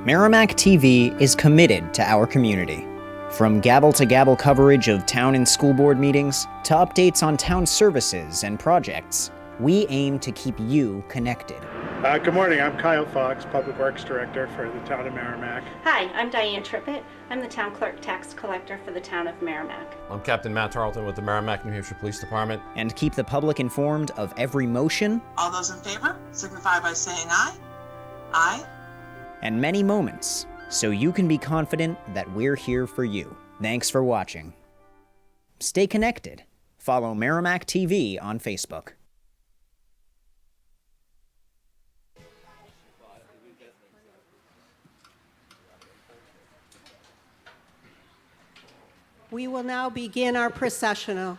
Merrimack TV is committed to our community. From gavel-to-gavel coverage of town and school board meetings to updates on town services and projects, we aim to keep you connected. Good morning, I'm Kyle Fox, Public Works Director for the town of Merrimack. Hi, I'm Diane Trippett. I'm the town clerk tax collector for the town of Merrimack. I'm Captain Matt Tarleton with the Merrimack, New Hampshire Police Department. And keep the public informed of every motion. All those in favor signify by saying aye. Aye. And many moments, so you can be confident that we're here for you. Thanks for watching. Stay connected. Follow Merrimack TV on Facebook. We will now begin our processional.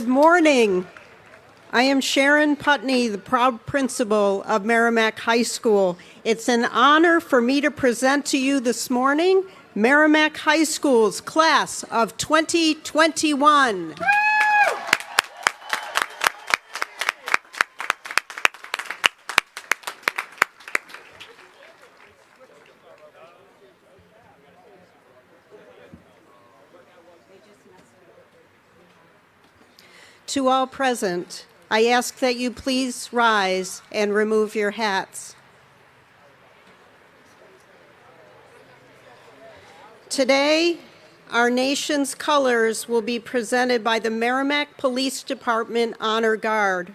Good morning. I am Sharon Putney, the proud principal of Merrimack High School. It's an honor for me to present to you this morning Merrimack High School's class of 2021. To all present, I ask that you please rise and remove your hats. Today, our nation's colors will be presented by the Merrimack Police Department Honor Guard.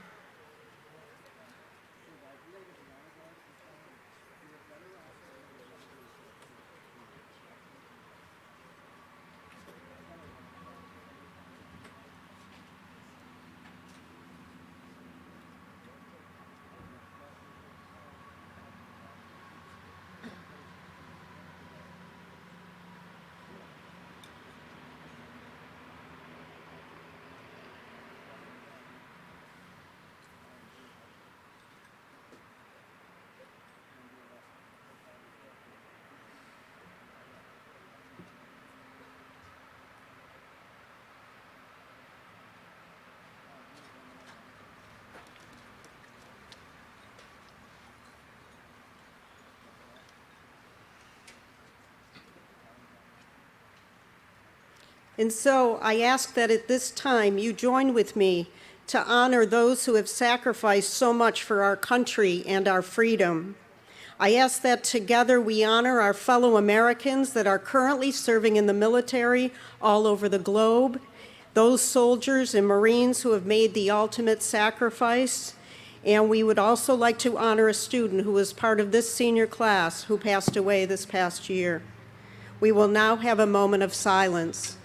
And so I ask that at this time you join with me to honor those who have sacrificed so much for our country and our freedom. I ask that together we honor our fellow Americans that are currently serving in the military all over the globe, those soldiers and Marines who have made the ultimate sacrifice. And we would also like to honor a student who was part of this senior class who passed away this past year. We will now have a moment of silence.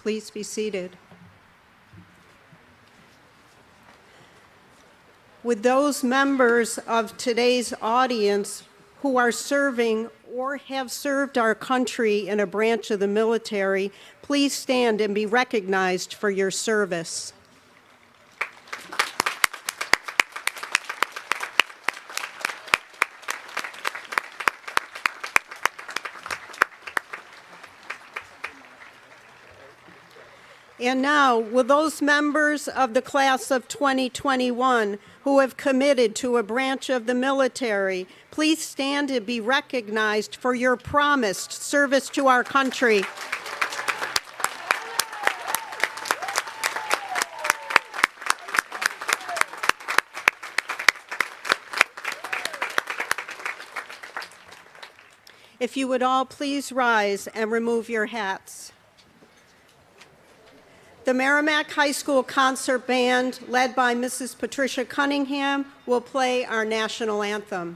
Please be seated. With those members of today's audience who are serving or have served our country in a branch of the military, please stand and be recognized for your service. And now, will those members of the class of 2021 who have committed to a branch of the military, please stand and be recognized for your promised service to our country. If you would all please rise and remove your hats. The Merrimack High School Concert Band, led by Mrs. Patricia Cunningham, will play our national anthem.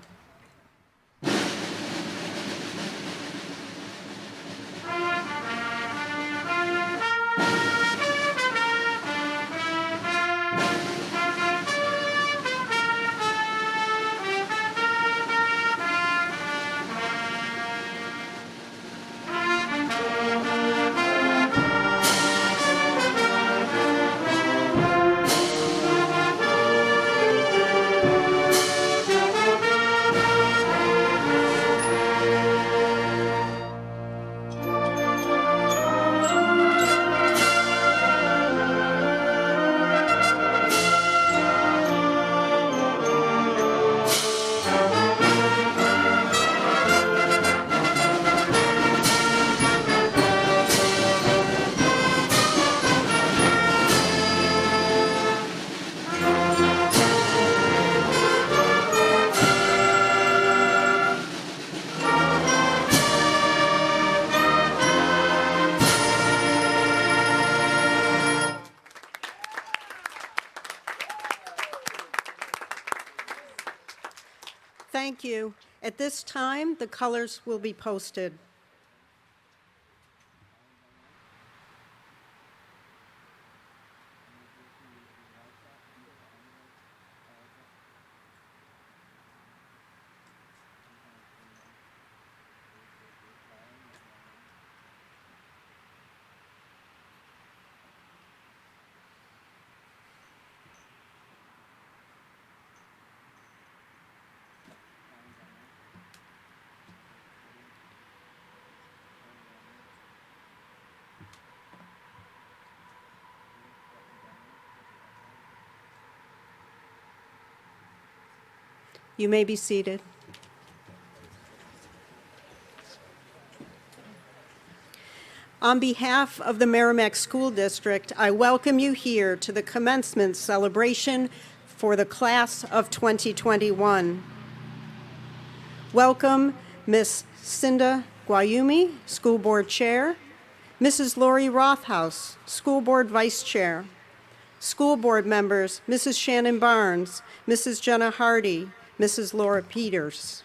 Thank you. At this time, the colors will be posted. You may be seated. On behalf of the Merrimack School District, I welcome you here to the commencement celebration for the class of 2021. Welcome Ms. Cinda Guayumi, School Board Chair, Mrs. Lori Rothaus, School Board Vice Chair, School Board members Mrs. Shannon Barnes, Mrs. Jenna Hardy, Mrs. Laura Peters.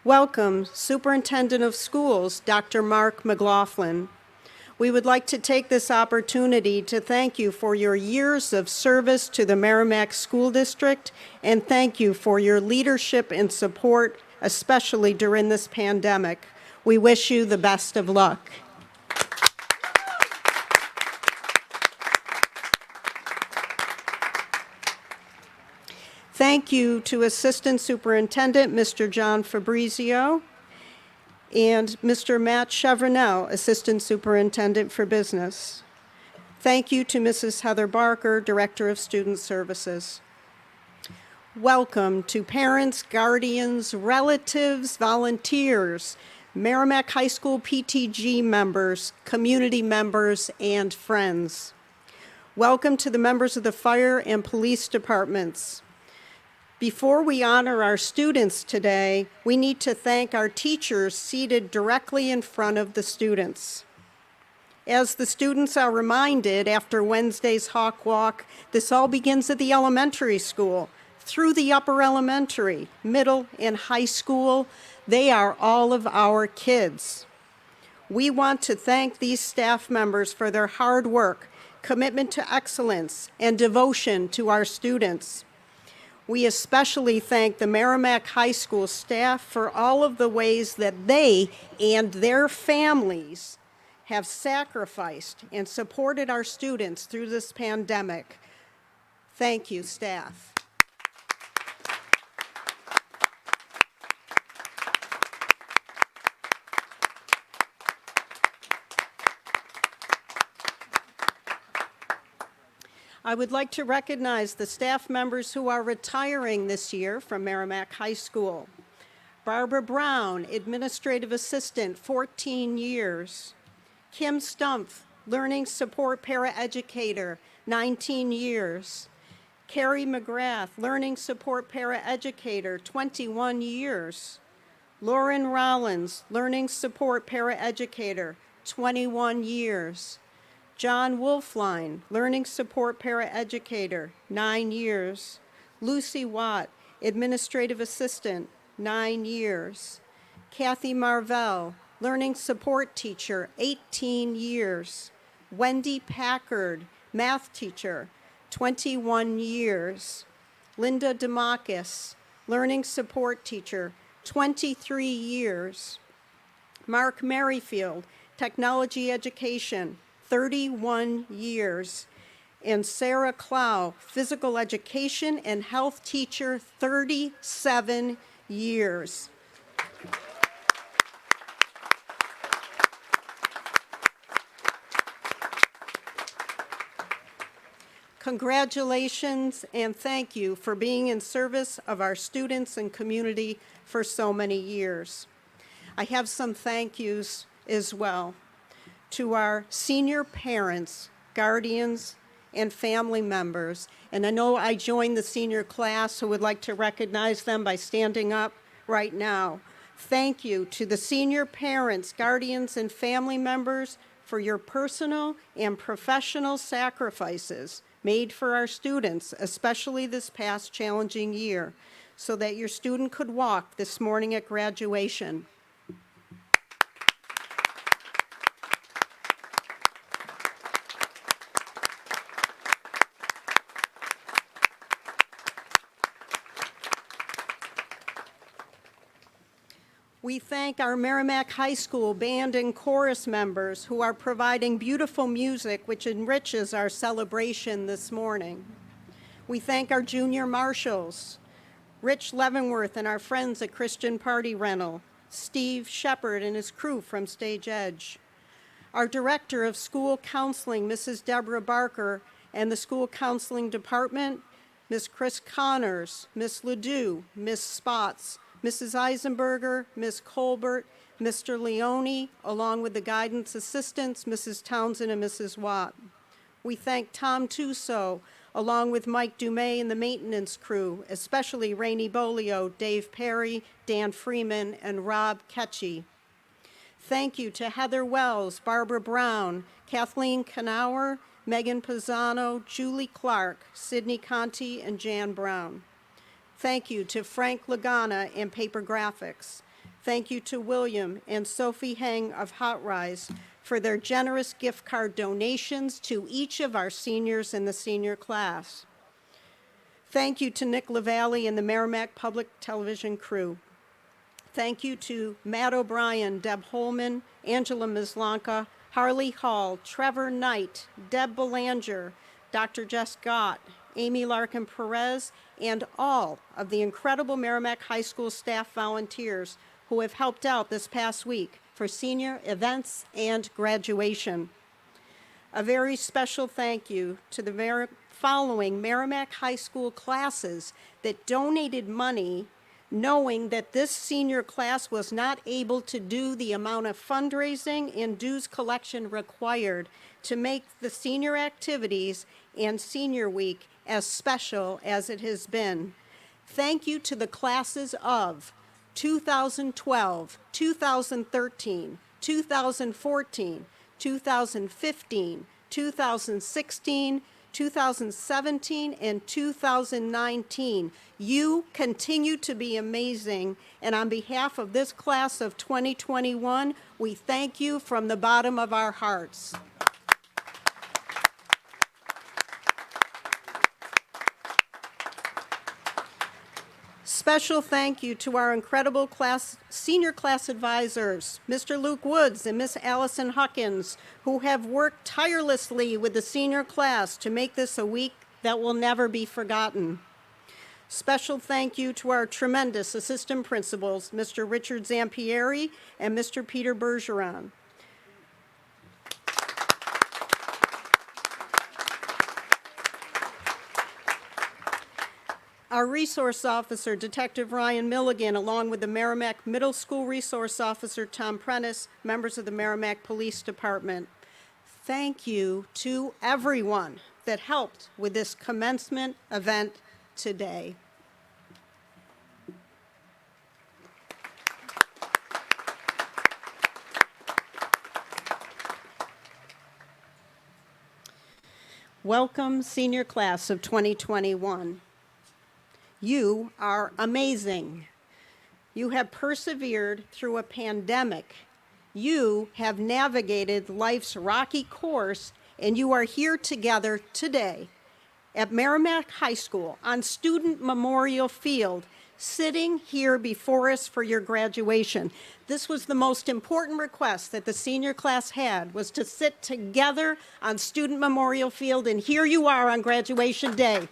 Welcome Superintendent of Schools, Dr. Mark McLaughlin. We would like to take this opportunity to thank you for your years of service to the Merrimack School District and thank you for your leadership and support, especially during this pandemic. We wish you the best of luck. Thank you to Assistant Superintendent Mr. John Fabrizio and Mr. Matt Chevronell, Assistant Superintendent for Business. Thank you to Mrs. Heather Barker, Director of Student Services. Welcome to parents, guardians, relatives, volunteers, Merrimack High School PTG members, community members, and friends. Welcome to the members of the fire and police departments. Before we honor our students today, we need to thank our teachers seated directly in front of the students. As the students are reminded after Wednesday's Hawk Walk, this all begins at the elementary school. Through the upper elementary, middle, and high school, they are all of our kids. We want to thank these staff members for their hard work, commitment to excellence, and devotion to our students. We especially thank the Merrimack High School staff for all of the ways that they and their families have sacrificed and supported our students through this pandemic. Thank you, staff. I would like to recognize the staff members who are retiring this year from Merrimack High School. Barbara Brown, Administrative Assistant, 14 years. Kim Stumpf, Learning Support Paraeducator, 19 years. Carrie McGrath, Learning Support Paraeducator, 21 years. Lauren Rollins, Learning Support Paraeducator, 21 years. John Wolfline, Learning Support Paraeducator, 9 years. Lucy Watt, Administrative Assistant, 9 years. Kathy Marvell, Learning Support Teacher, 18 years. Wendy Packard, Math Teacher, 21 years. Linda Demakis, Learning Support Teacher, 23 years. Mark Merrifield, Technology Education, 31 years. And Sarah Clow, Physical Education and Health Teacher, 37 years. Congratulations and thank you for being in service of our students and community for so many years. I have some thank yous as well to our senior parents, guardians, and family members. And I know I joined the senior class who would like to recognize them by standing up right now. Thank you to the senior parents, guardians, and family members for your personal and professional sacrifices made for our students, especially this past challenging year, so that your student could walk this morning at graduation. We thank our Merrimack High School band and chorus members who are providing beautiful music which enriches our celebration this morning. We thank our junior marshals, Rich Leavenworth and our friends at Christian Party Rental, Steve Shepard and his crew from Stage Edge, our Director of School Counseling, Mrs. Deborah Barker, and the School Counseling Department, Miss Chris Connors, Miss Ledoux, Miss Spots, Mrs. Eisenberger, Miss Colbert, Mr. Leone, along with the guidance assistants, Mrs. Townsend and Mrs. Watt. We thank Tom Tuso, along with Mike Dumay and the maintenance crew, especially Rainey Bolio, Dave Perry, Dan Freeman, and Rob Ketchy. Thank you to Heather Wells, Barbara Brown, Kathleen Knauer, Megan Pisano, Julie Clark, Sydney Conti, and Jan Brown. Thank you to Frank Lagana and Paper Graphics. Thank you to William and Sophie Heng of Hot Rise for their generous gift card donations to each of our seniors in the senior class. Thank you to Nick LaValle and the Merrimack Public Television crew. Thank you to Matt O'Brien, Deb Holman, Angela Mislanka, Harley Hall, Trevor Knight, Deb Belanger, Dr. Jess Gott, Amy Larkin Perez, and all of the incredible Merrimack High School staff volunteers who have helped out this past week for senior events and graduation. A very special thank you to the following Merrimack High School classes that donated money, knowing that this senior class was not able to do the amount of fundraising and dues collection required to make the senior activities and senior week as special as it has been. Thank you to the classes of 2012, 2013, 2014, 2015, 2016, 2017, and 2019. You continue to be amazing, and on behalf of this class of 2021, we thank you from the bottom of our hearts. Special thank you to our incredible senior class advisors, Mr. Luke Woods and Miss Allison Huckins, who have worked tirelessly with the senior class to make this a week that will never be forgotten. Special thank you to our tremendous assistant principals, Mr. Richard Zampieri and Mr. Peter Bergeron. Our resource officer, Detective Ryan Milligan, along with the Merrimack Middle School resource officer, Tom Prentice, members of the Merrimack Police Department. Thank you to everyone that helped with this commencement event today. Welcome, senior class of 2021. You are amazing. You have persevered through a pandemic. You have navigated life's rocky course, and you are here together today at Merrimack High School on Student Memorial Field, sitting here before us for your graduation. This was the most important request that the senior class had, was to sit together on Student Memorial Field, and here you are on graduation day.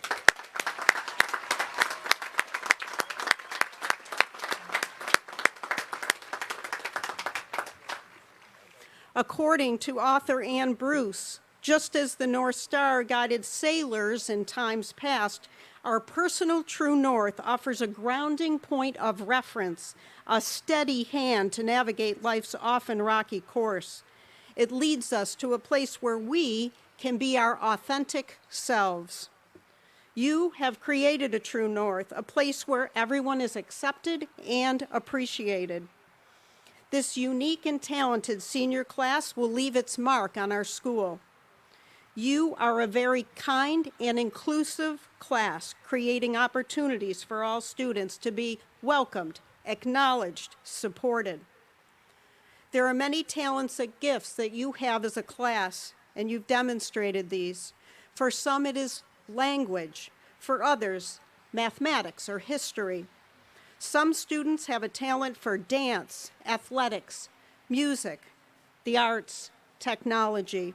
According to author Anne Bruce, just as the North Star guided sailors in times past, our personal true north offers a grounding point of reference, a steady hand to navigate life's often rocky course. It leads us to a place where we can be our authentic selves. You have created a true north, a place where everyone is accepted and appreciated. This unique and talented senior class will leave its mark on our school. You are a very kind and inclusive class, creating opportunities for all students to be welcomed, acknowledged, supported. There are many talents and gifts that you have as a class, and you've demonstrated these. For some, it is language. For others, mathematics or history. Some students have a talent for dance, athletics, music, the arts, technology.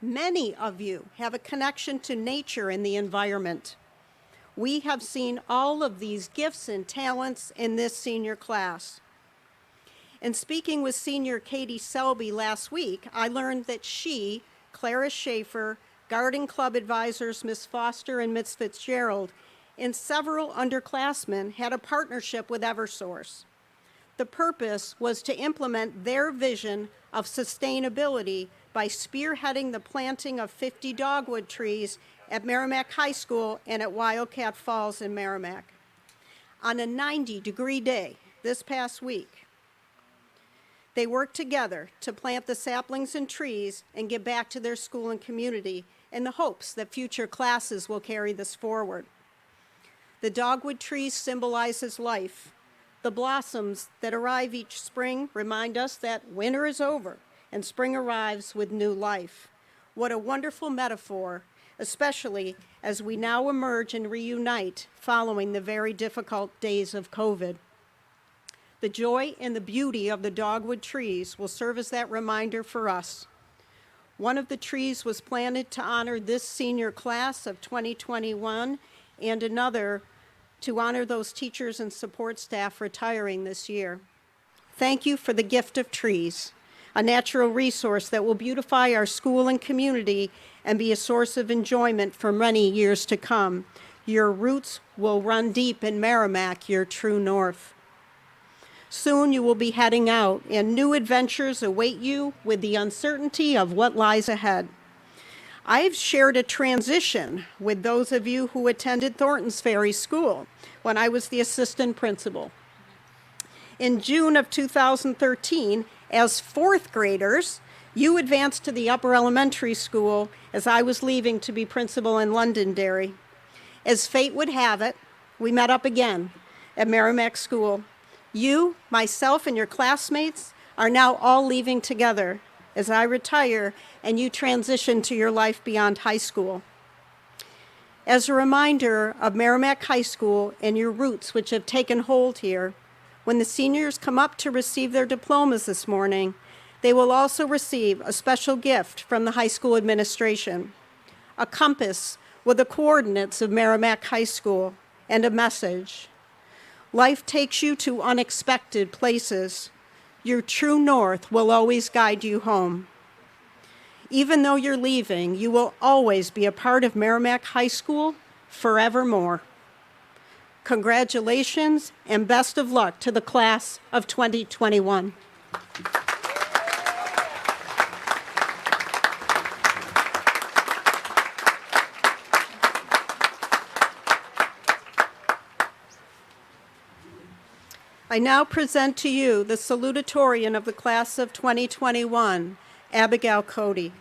Many of you have a connection to nature and the environment. We have seen all of these gifts and talents in this senior class. In speaking with senior Katie Selby last week, I learned that she, Clara Schaefer, Garden Club advisors Ms. Foster and Ms. Fitzgerald, and several underclassmen had a partnership with Eversource. The purpose was to implement their vision of sustainability by spearheading the planting of 50 dogwood trees at Merrimack High School and at Wildcat Falls in Merrimack. On a 90-degree day this past week, they worked together to plant the saplings and trees and give back to their school and community in the hopes that future classes will carry this forward. The dogwood trees symbolizes life. The blossoms that arrive each spring remind us that winter is over and spring arrives with new life. What a wonderful metaphor, especially as we now emerge and reunite following the very difficult days of COVID. The joy and the beauty of the dogwood trees will serve as that reminder for us. One of the trees was planted to honor this senior class of 2021 and another to honor those teachers and support staff retiring this year. Thank you for the gift of trees, a natural resource that will beautify our school and community and be a source of enjoyment for many years to come. Your roots will run deep in Merrimack, your true north. Soon you will be heading out, and new adventures await you with the uncertainty of what lies ahead. I've shared a transition with those of you who attended Thornton's Ferry School when I was the assistant principal. In June of 2013, as fourth graders, you advanced to the upper elementary school as I was leaving to be principal in Londonderry. As fate would have it, we met up again at Merrimack School. You, myself, and your classmates are now all leaving together as I retire and you transition to your life beyond high school. As a reminder of Merrimack High School and your roots which have taken hold here, when the seniors come up to receive their diplomas this morning, they will also receive a special gift from the high school administration, a compass with the coordinates of Merrimack High School and a message. Life takes you to unexpected places. Your true north will always guide you home. Even though you're leaving, you will always be a part of Merrimack High School forevermore. Congratulations and best of luck to the class of 2021. I now present to you the Salutatorian of the class of 2021, Abigail Cody.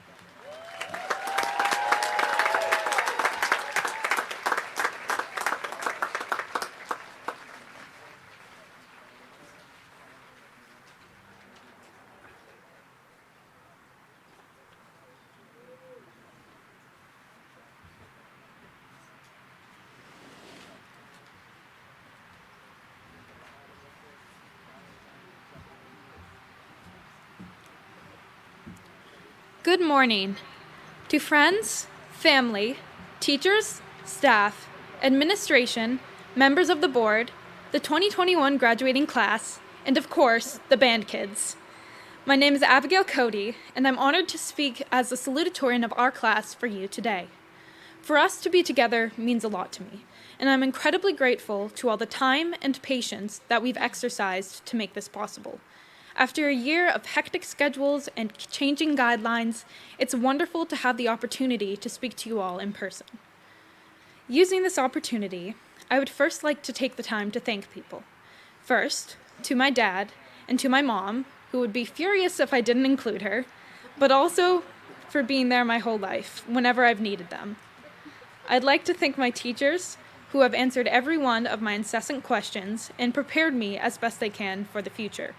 Good morning. To friends, family, teachers, staff, administration, members of the board, the 2021 graduating class, and of course, the band kids. My name is Abigail Cody, and I'm honored to speak as the salutatorian of our class for you today. For us to be together means a lot to me, and I'm incredibly grateful to all the time and patience that we've exercised to make this possible. After a year of hectic schedules and changing guidelines, it's wonderful to have the opportunity to speak to you all in person. Using this opportunity, I would first like to take the time to thank people. First, to my dad and to my mom, who would be furious if I didn't include her, but also for being there my whole life, whenever I've needed them. I'd like to thank my teachers, who have answered every one of my incessant questions and prepared me as best they can for the future.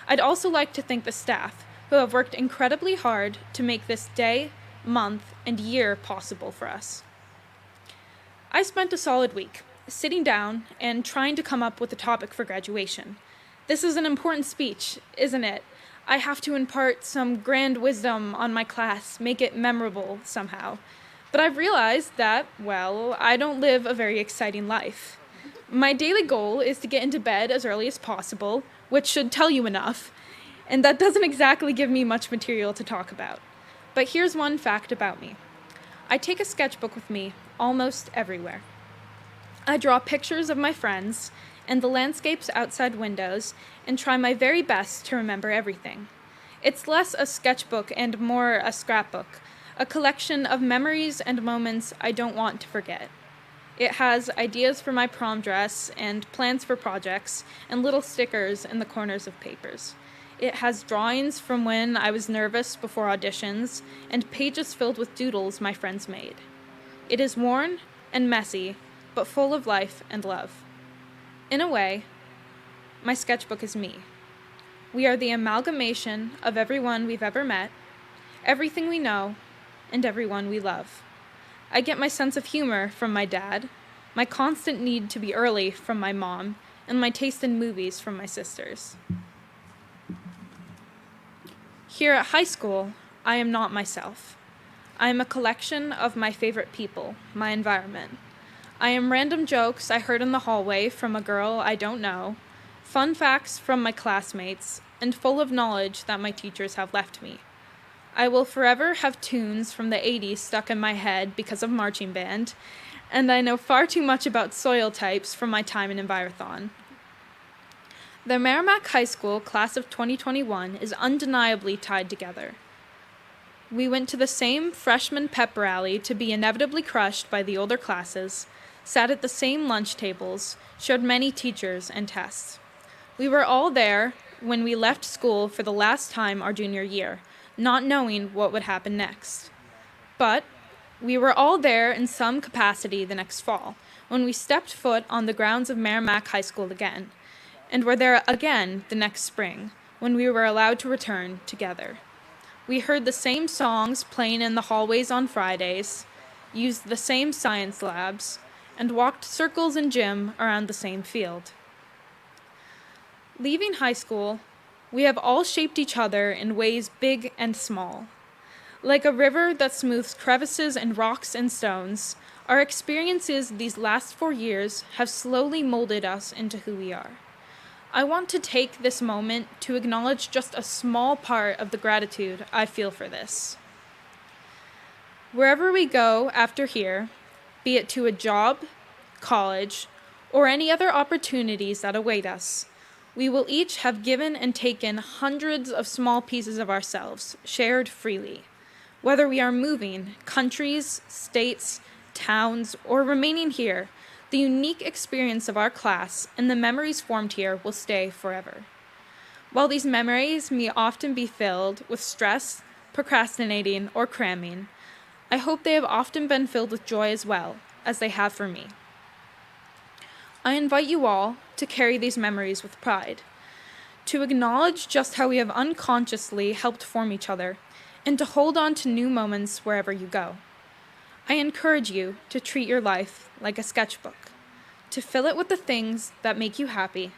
I'd also like to thank the staff, who have worked incredibly hard to make this day, month, and year possible for us. I spent a solid week sitting down and trying to come up with a topic for graduation. This is an important speech, isn't it? I have to impart some grand wisdom on my class, make it memorable somehow. But I've realized that, well, I don't live a very exciting life. My daily goal is to get into bed as early as possible, which should tell you enough, and that doesn't exactly give me much material to talk about. But here's one fact about me. I take a sketchbook with me almost everywhere. I draw pictures of my friends and the landscapes outside windows and try my very best to remember everything. It's less a sketchbook and more a scrapbook, a collection of memories and moments I don't want to forget. It has ideas for my prom dress and plans for projects and little stickers in the corners of papers. It has drawings from when I was nervous before auditions and pages filled with doodles my friends made. It is worn and messy, but full of life and love. In a way, my sketchbook is me. We are the amalgamation of everyone we've ever met, everything we know, and everyone we love. I get my sense of humor from my dad, my constant need to be early from my mom, and my taste in movies from my sisters. Here at high school, I am not myself. I am a collection of my favorite people, my environment. I am random jokes I heard in the hallway from a girl I don't know, fun facts from my classmates, and full of knowledge that my teachers have left me. I will forever have tunes from the 80s stuck in my head because of marching band, and I know far too much about soil types from my time in Envirothon. The Merrimack High School class of 2021 is undeniably tied together. We went to the same freshman pep rally to be inevitably crushed by the older classes, sat at the same lunch tables, shared many teachers and tests. We were all there when we left school for the last time our junior year, not knowing what would happen next. But we were all there in some capacity the next fall, when we stepped foot on the grounds of Merrimack High School again, and were there again the next spring, when we were allowed to return together. We heard the same songs playing in the hallways on Fridays, used the same science labs, and walked circles in gym around the same field. Leaving high school, we have all shaped each other in ways big and small. Like a river that smooths crevices and rocks and stones, our experiences these last 4 years have slowly molded us into who we are. I want to take this moment to acknowledge just a small part of the gratitude I feel for this. Wherever we go after here, be it to a job, college, or any other opportunities that await us, we will each have given and taken hundreds of small pieces of ourselves, shared freely. Whether we are moving, countries, states, towns, or remaining here, the unique experience of our class and the memories formed here will stay forever. While these memories may often be filled with stress, procrastinating, or cramming, I hope they have often been filled with joy as well, as they have for me. I invite you all to carry these memories with pride, to acknowledge just how we have unconsciously helped form each other, and to hold on to new moments wherever you go. I encourage you to treat your life like a sketchbook, to fill it with the things that make you happy,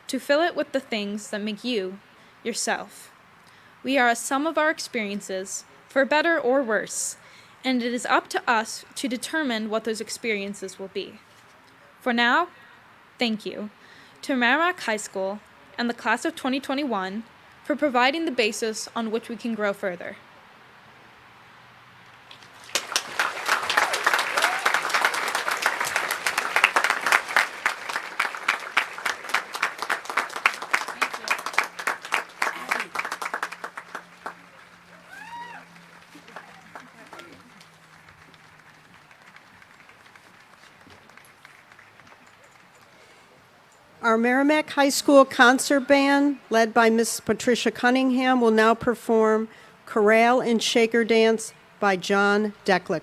to fill it with the things that make you yourself. We are a sum of our experiences, for better or worse, and it is up to us to determine what those experiences will be. For now, thank you to Merrimack High School and the class of 2021 for providing the basis on which we can grow further. Our Merrimack High School concert band, led by Miss Patricia Cunningham, will now perform Chorale and Shaker Dance by John Deklick.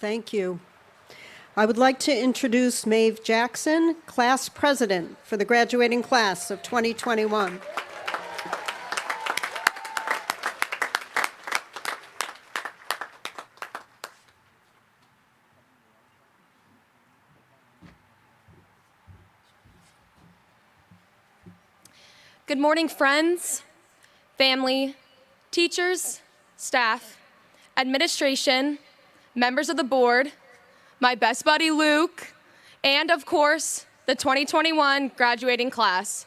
Thank you. I would like to introduce Maeve Jackson, class president for the graduating class of 2021. Good morning, friends, family, teachers, staff, administration, members of the board, my best buddy Luke, and of course, the 2021 graduating class.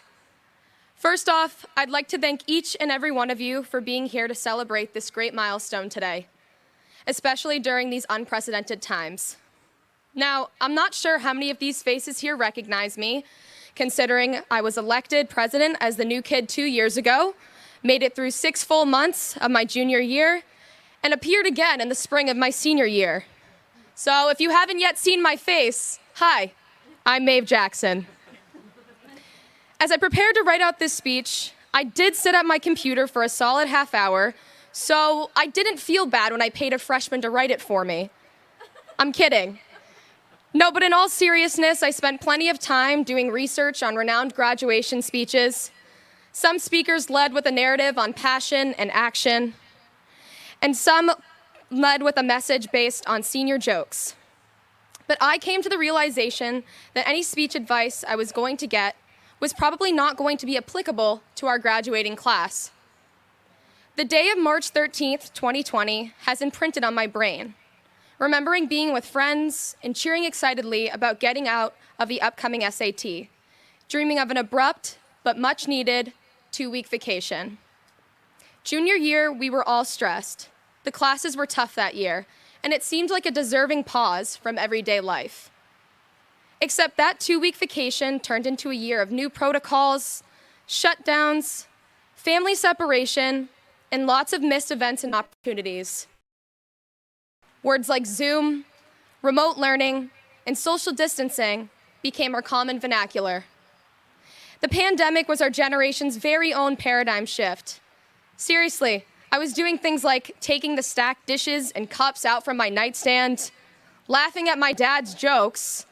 First off, I'd like to thank each and every one of you for being here to celebrate this great milestone today, especially during these unprecedented times. Now, I'm not sure how many of these faces here recognize me, considering I was elected president as the new kid 2 years ago, made it through 6 full months of my junior year, and appeared again in the spring of my senior year. So if you haven't yet seen my face, hi, I'm Maeve Jackson. As I prepared to write out this speech, I did sit at my computer for a solid half hour, so I didn't feel bad when I paid a freshman to write it for me. I'm kidding. No, but in all seriousness, I spent plenty of time doing research on renowned graduation speeches. Some speakers led with a narrative on passion and action, and some led with a message based on senior jokes. But I came to the realization that any speech advice I was going to get was probably not going to be applicable to our graduating class. The day of March 13th, 2020 has imprinted on my brain, remembering being with friends and cheering excitedly about getting out of the upcoming SAT, dreaming of an abrupt but much needed 2-week vacation. Junior year, we were all stressed. The classes were tough that year, and it seemed like a deserving pause from everyday life. Except that 2-week vacation turned into a year of new protocols, shutdowns, family separation, and lots of missed events and opportunities. Words like Zoom, remote learning, and social distancing became our common vernacular. The pandemic was our generation's very own paradigm shift. Seriously, I was doing things like taking the stacked dishes and cups out from my nightstand, laughing at my dad's jokes,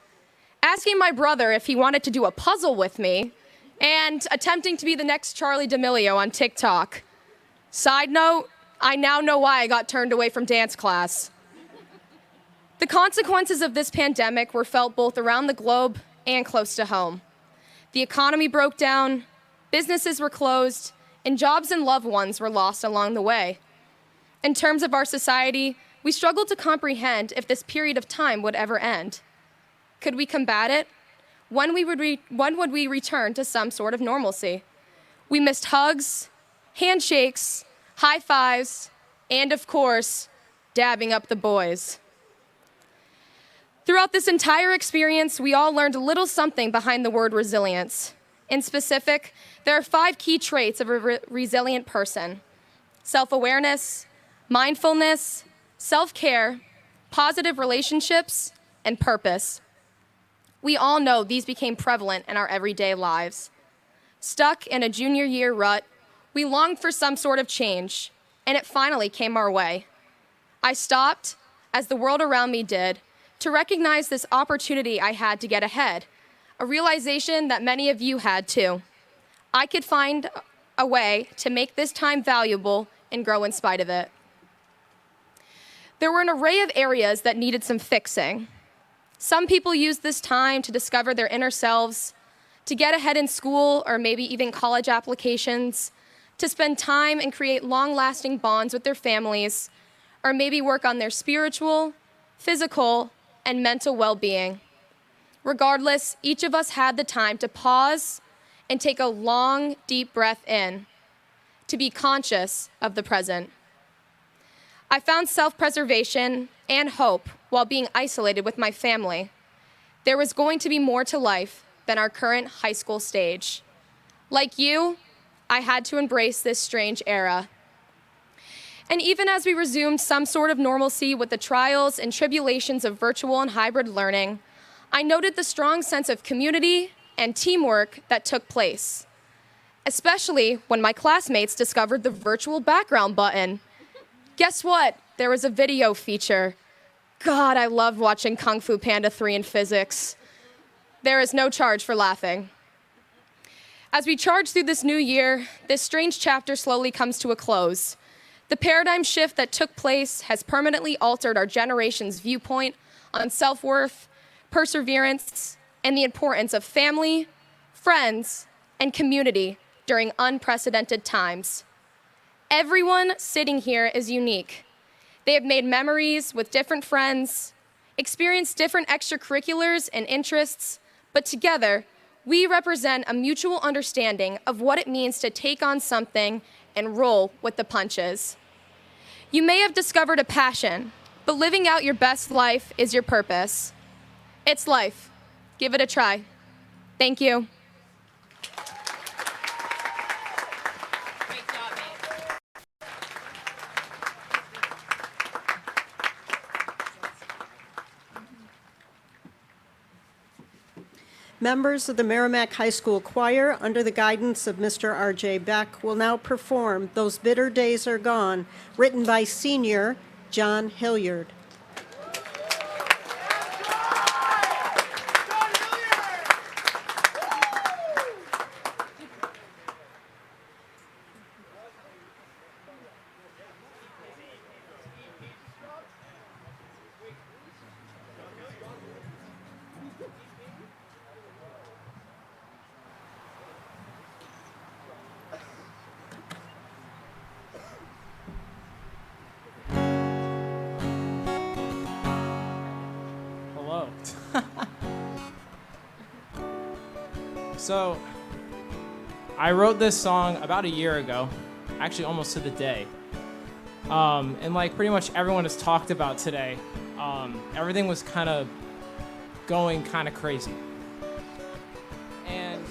asking my brother if he wanted to do a puzzle with me, and attempting to be the next Charli D'Amelio on TikTok. Side note, I now know why I got turned away from dance class. The consequences of this pandemic were felt both around the globe and close to home. The economy broke down, businesses were closed, and jobs and loved ones were lost along the way. In terms of our society, we struggled to comprehend if this period of time would ever end. Could we combat it? When would we return to some sort of normalcy? We missed hugs, handshakes, high fives, and of course, dabbing up the boys. Throughout this entire experience, we all learned a little something behind the word resilience. In specific, there are 5 key traits of a resilient person. self-awareness, mindfulness, self-care, positive relationships, and purpose. We all know these became prevalent in our everyday lives. Stuck in a junior year rut, we longed for some sort of change, and it finally came our way. I stopped, as the world around me did, to recognize this opportunity I had to get ahead, a realization that many of you had too. I could find a way to make this time valuable and grow in spite of it. There were an array of areas that needed some fixing. Some people used this time to discover their inner selves, to get ahead in school or maybe even college applications, to spend time and create long-lasting bonds with their families, or maybe work on their spiritual, physical, and mental well-being. Regardless, each of us had the time to pause and take a long, deep breath in, to be conscious of the present. I found self-preservation and hope while being isolated with my family. There was going to be more to life than our current high school stage. Like you, I had to embrace this strange era. And even as we resumed some sort of normalcy with the trials and tribulations of virtual and hybrid learning, I noted the strong sense of community and teamwork that took place, especially when my classmates discovered the virtual background button. Guess what? There was a video feature. God, I loved watching Kung Fu Panda 3 in physics. There is no charge for laughing. As we charge through this new year, this strange chapter slowly comes to a close. The paradigm shift that took place has permanently altered our generation's viewpoint on self-worth, perseverance, and the importance of family, friends, and community during unprecedented times. Everyone sitting here is unique. They have made memories with different friends, experienced different extracurriculars and interests, but together, we represent a mutual understanding of what it means to take on something and roll with the punches. You may have discovered a passion, but living out your best life is your purpose. It's life. Give it a try. Thank you. Members of the Merrimack High School Choir, under the guidance of Mr. R.J. Beck, will now perform "Those Bitter Days Are Gone," written by senior John Hilliard. So, I wrote this song about a year ago, actually almost to the day. And like pretty much everyone has talked about today, everything was kind of going kind of crazy. And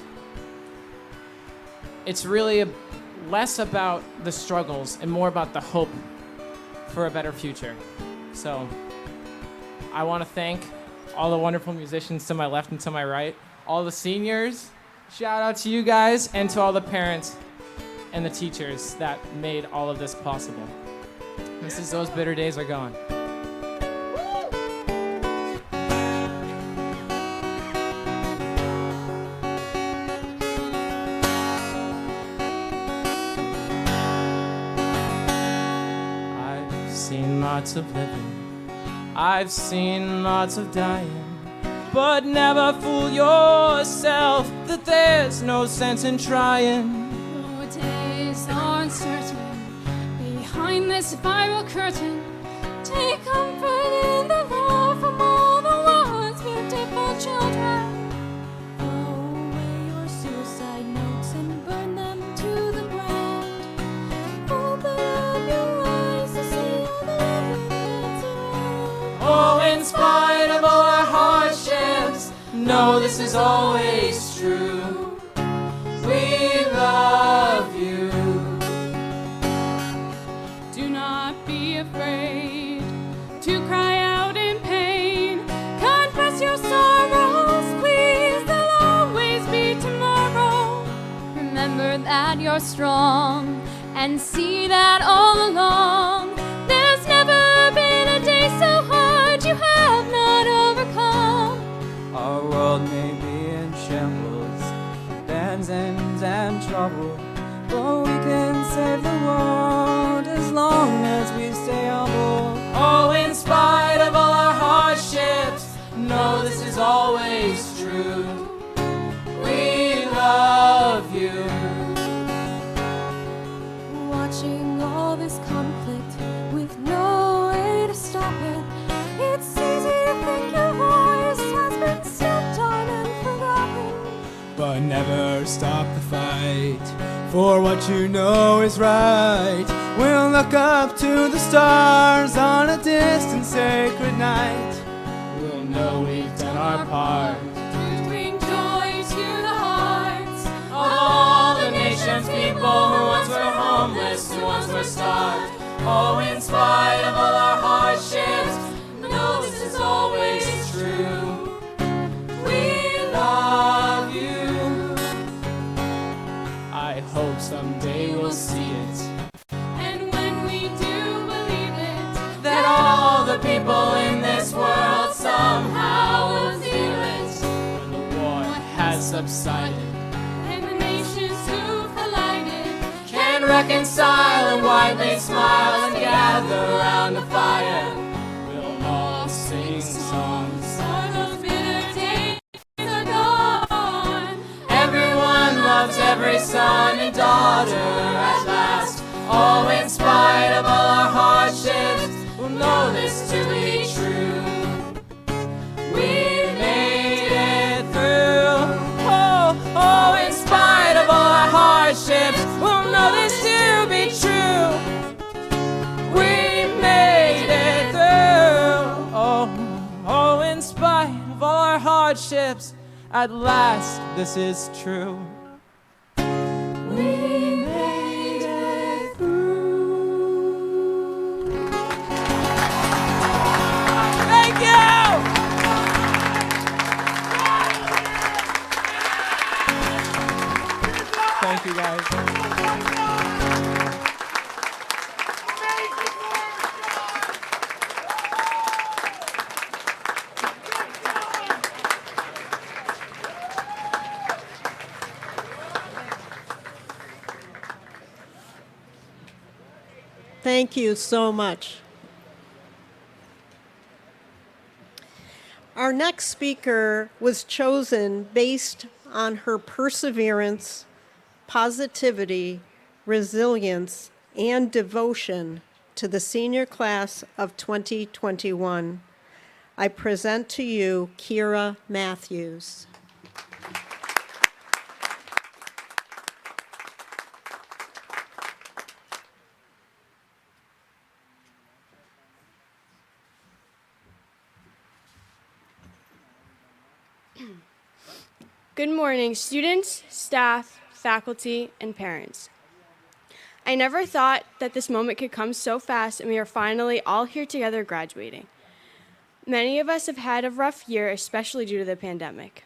it's really less about the struggles and more about the hope for a better future. So, I want to thank all the wonderful musicians to my left and to my right, all the seniors. Shout out to you guys, and to all the parents and the teachers that made all of this possible. This is Those Bitter Days Are Gone. I've seen lots of living, I've seen lots of dying, but never fool yourself that there's no sense in trying. No days are uncertain behind this viral curtain. Take comfort in the love from all the world's beautiful children. Throw away your suicide notes and burn them to the ground. Open up your eyes to see all the living that's around. Oh, in spite of all our hardships, know this is always true. We love you. not be afraid to cry out in pain. Confess your sorrows, please, there'll always be tomorrow. Remember that you're strong and see that all along there's never been a day so hard you have not overcome. Our world may be in shambles, abandoned and trouble, but we can save the world as long as we stay humble. Oh, in spite of all our hardships, know this is always true. We love you. Watching all this conflict with no way to stop it, it's easy to think your voice has been stepped on and forgotten. But never stop the fight for what you know is right. We'll look up to the stars on a distant sacred night. We'll know we've done our part To bring joy to the hearts of all the nation's people who once were homeless, who once were starved. Oh, in spite of all our hardships, know this is always true. We love you. I hope someday we'll see it, And when we do believe it, that all the people in this world somehow will feel it. When the war has subsided, and the nations who collided can reconcile and widely smile and gather around the fire. We'll all sing songs. for those bitter days are gone. Everyone loves every son and daughter at last. Oh, in spite of all our hardships, we'll know this to be true. We made it through. Oh, in spite of all our hardships, we'll know this to be true. We made it through. Oh, in spite of all our hardships, at last this is true. We made it through. Thank you! Thank you, guys. Thank you so much. Our next speaker was chosen based on her perseverance, positivity, resilience, and devotion to the senior class of 2021. I present to you Kira Matthews. Good morning, students, staff, faculty, and parents. I never thought that this moment could come so fast and we are finally all here together graduating. Many of us have had a rough year, especially due to the pandemic.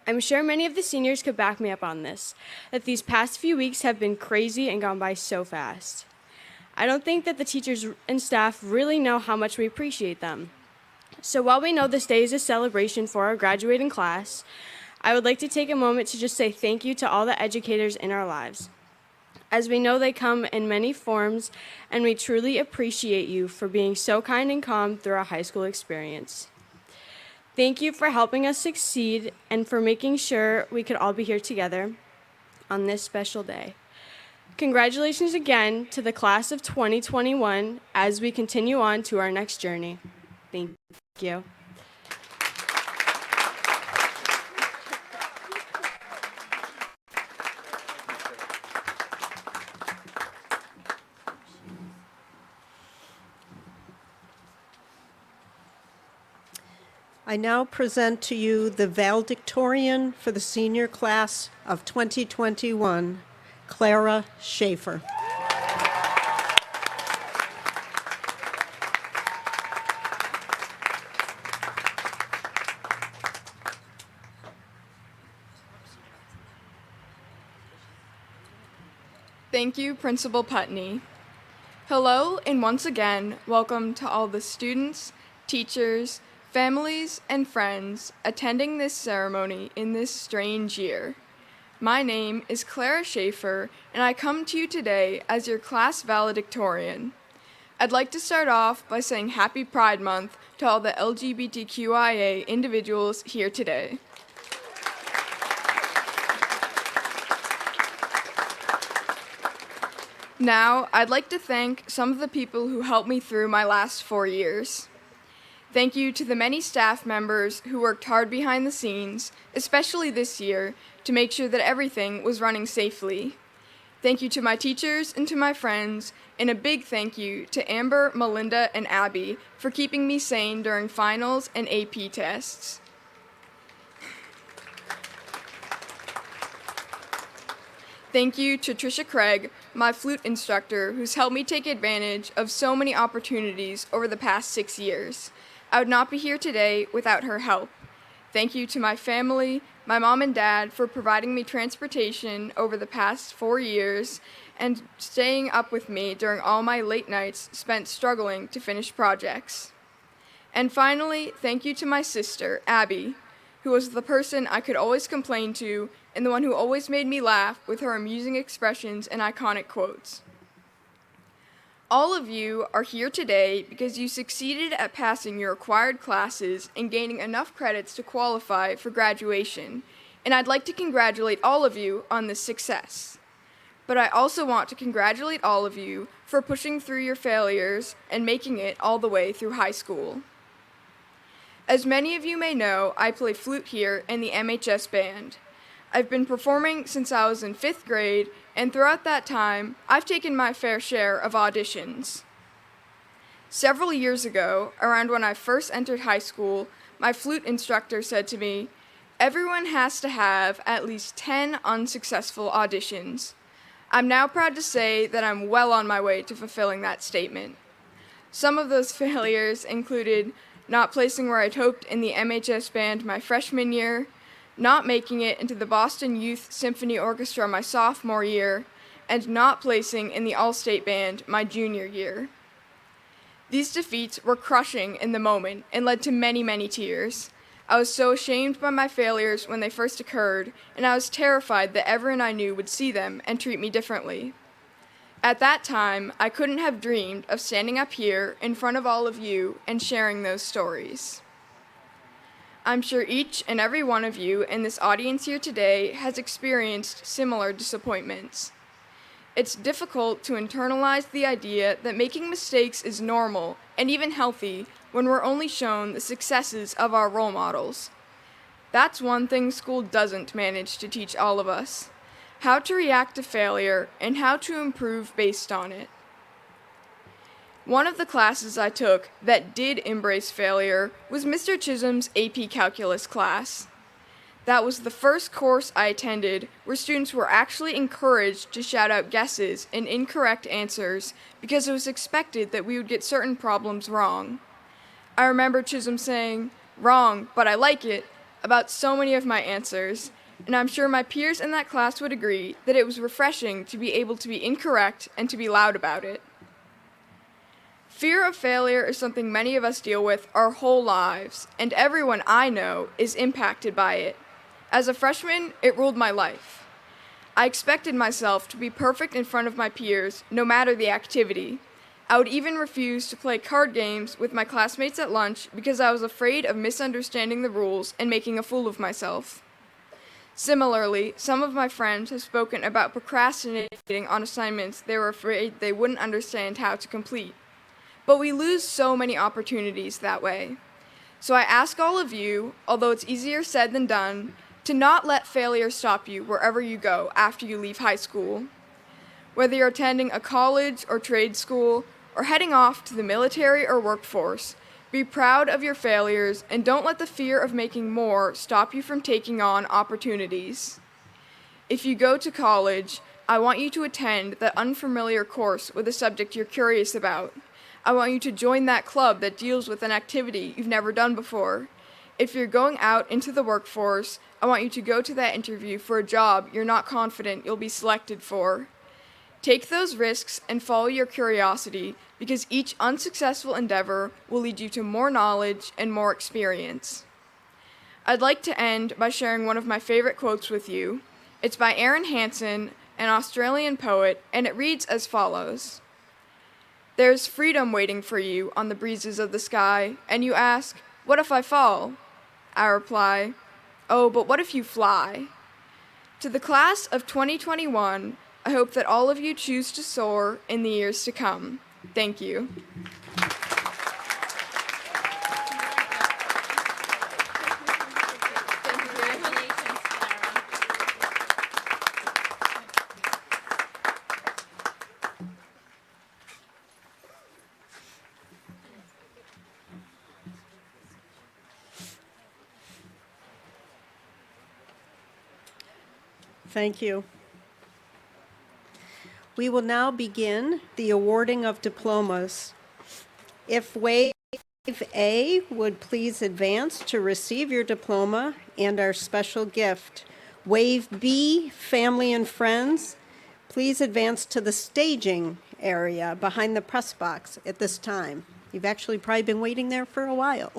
I'm sure many of the seniors could back me up on this, that these past few weeks have been crazy and gone by so fast. I don't think that the teachers and staff really know how much we appreciate them. So while we know this day is a celebration for our graduating class, I would like to take a moment to just say thank you to all the educators in our lives. As we know, they come in many forms, and we truly appreciate you for being so kind and calm through our high school experience. Thank you for helping us succeed and for making sure we could all be here together on this special day. Congratulations again to the class of 2021 as we continue on to our next journey. Thank you. I now present to you the valedictorian for the senior class of 2021, Clara Schaefer. Thank you, Principal Putney. Hello, and once again, welcome to all the students, teachers, families, and friends attending this ceremony in this strange year. My name is Clara Schaefer, and I come to you today as your class valedictorian. I'd like to start off by saying Happy Pride Month to all the LGBTQIA individuals here today. Now, I'd like to thank some of the people who helped me through my last 4 years. Thank you to the many staff members who worked hard behind the scenes, especially this year, to make sure that everything was running safely. Thank you to my teachers and to my friends, and a big thank you to Amber, Melinda, and Abby for keeping me sane during finals and AP tests. Thank you to Trisha Craig, my flute instructor, who's helped me take advantage of so many opportunities over the past 6 years. I would not be here today without her help. Thank you to my family, my mom and dad, for providing me transportation over the past 4 years and staying up with me during all my late nights spent struggling to finish projects. And finally, thank you to my sister, Abby, who was the person I could always complain to and the one who always made me laugh with her amusing expressions and iconic quotes. All of you are here today because you succeeded at passing your required classes and gaining enough credits to qualify for graduation, and I'd like to congratulate all of you on this success. But I also want to congratulate all of you for pushing through your failures and making it all the way through high school. As many of you may know, I play flute here in the MHS band. I've been performing since I was in 5th grade, and throughout that time, I've taken my fair share of auditions. Several years ago, around when I first entered high school, my flute instructor said to me, "Everyone has to have at least 10 unsuccessful auditions." I'm now proud to say that I'm well on my way to fulfilling that statement. Some of those failures included not placing where I'd hoped in the MHS band my freshman year, not making it into the Boston Youth Symphony Orchestra my sophomore year, and not placing in the All-State Band my junior year. These defeats were crushing in the moment and led to many, many tears. I was so ashamed by my failures when they first occurred, and I was terrified that everyone I knew would see them and treat me differently. At that time, I couldn't have dreamed of standing up here in front of all of you and sharing those stories. I'm sure each and every one of you in this audience here today has experienced similar disappointments. It's difficult to internalize the idea that making mistakes is normal and even healthy when we're only shown the successes of our role models. That's one thing school doesn't manage to teach all of us: how to react to failure and how to improve based on it. One of the classes I took that did embrace failure was Mr. Chisholm's AP Calculus class. That was the first course I attended where students were actually encouraged to shout out guesses and incorrect answers because it was expected that we would get certain problems wrong. I remember Chisholm saying, "Wrong, but I like it," about so many of my answers, and I'm sure my peers in that class would agree that it was refreshing to be able to be incorrect and to be loud about it. Fear of failure is something many of us deal with our whole lives, and everyone I know is impacted by it. As a freshman, it ruled my life. I expected myself to be perfect in front of my peers, no matter the activity. I would even refuse to play card games with my classmates at lunch because I was afraid of misunderstanding the rules and making a fool of myself. Similarly, some of my friends have spoken about procrastinating on assignments they were afraid they wouldn't understand how to complete. But we lose so many opportunities that way. So I ask all of you, although it's easier said than done, to not let failure stop you wherever you go after you leave high school. Whether you're attending a college or trade school, or heading off to the military or workforce, be proud of your failures and don't let the fear of making more stop you from taking on opportunities. If you go to college, I want you to attend that unfamiliar course with a subject you're curious about. I want you to join that club that deals with an activity you've never done before. If you're going out into the workforce, I want you to go to that interview for a job you're not confident you'll be selected for. Take those risks and follow your curiosity, because each unsuccessful endeavor will lead you to more knowledge and more experience. I'd like to end by sharing one of my favorite quotes with you. It's by Aaron Hansen, an Australian poet, and it reads as follows. There's freedom waiting for you on the breezes of the sky, and you ask, what if I fall? I reply, oh, but what if you fly? To the class of 2021, I hope that all of you choose to soar in the years to come. Thank you. Thank you. We will now begin the awarding of diplomas. If Wave A would please advance to receive your diploma and our special gift. Wave B, family and friends, please advance to the staging area behind the press box at this time. You've actually probably been waiting there for a while.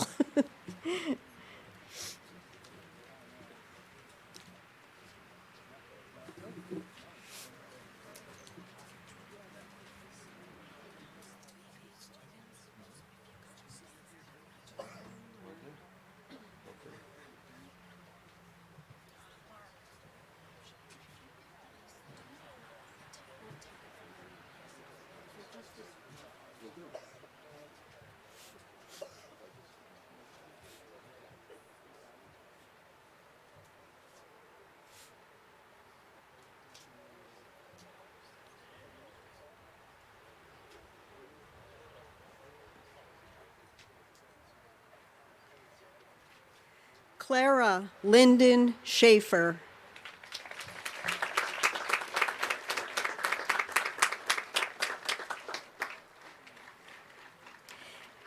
Clara Lyndon Schaefer.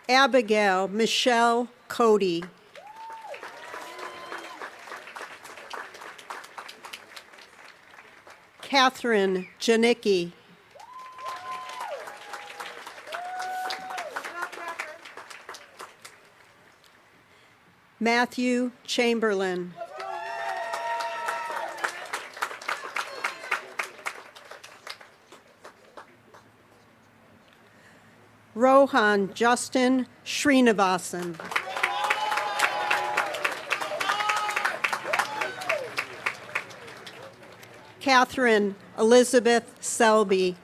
Abigail Michelle Cody. Catherine Janicki. Matthew Chamberlain. Rohan Justin Srinivasan. Catherine Elizabeth Selby.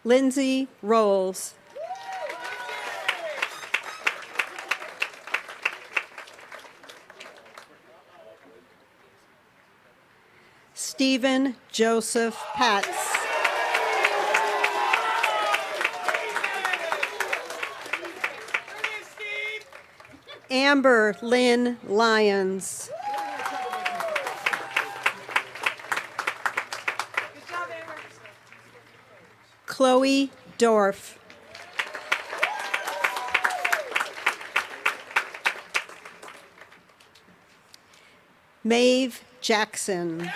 Lindsay Rolls. Stephen Joseph Patz. Amber Lynn Lyons. Chloe Dorff. Maeve Jackson.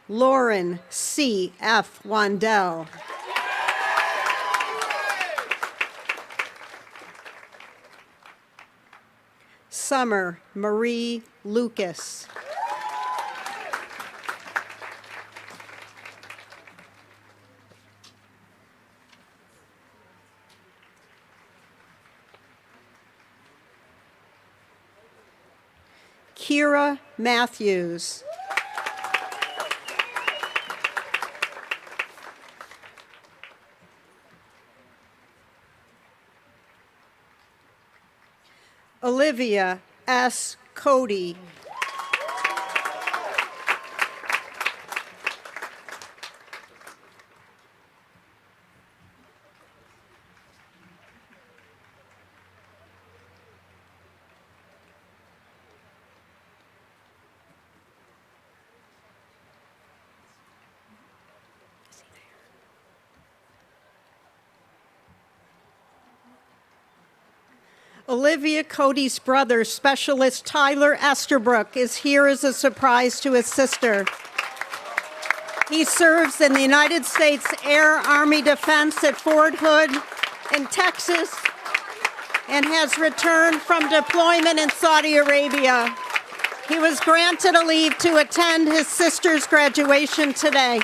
Lauren C. F. Wandell. Summer Marie Lucas. Kira Matthews. Olivia S. Cody. Olivia Cody's brother, Specialist Tyler Esterbrook, is here as a surprise to his sister. He serves in the United States Air Army Defense at Fort Hood in Texas and has returned from deployment in Saudi Arabia. He was granted a leave to attend his sister's graduation today.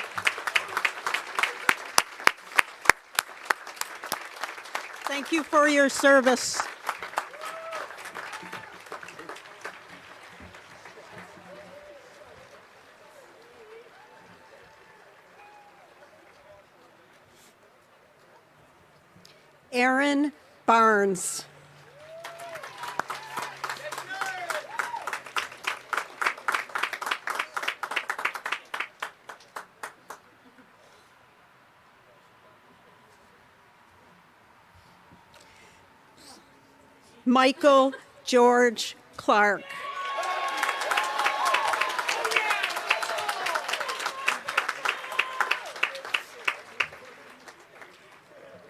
Thank you for your service. Aaron Barnes. Michael George Clark.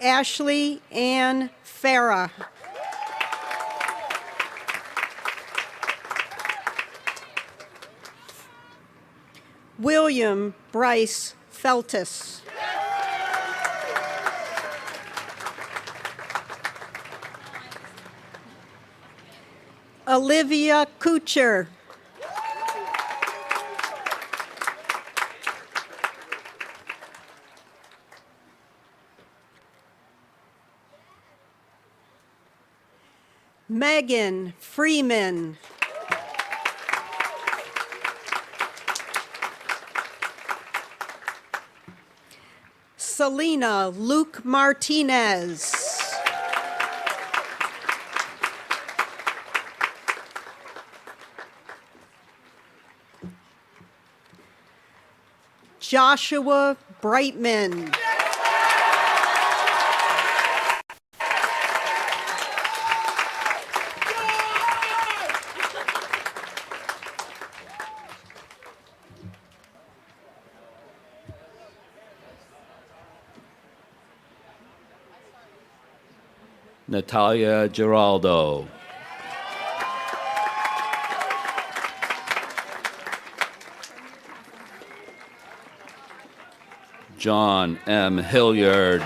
Ashley Ann Farah. William Bryce Feltus. Olivia Kucher. Megan Freeman. Selena Luke Martinez. Joshua Brightman. Natalia Giraldo. John M. Hilliard.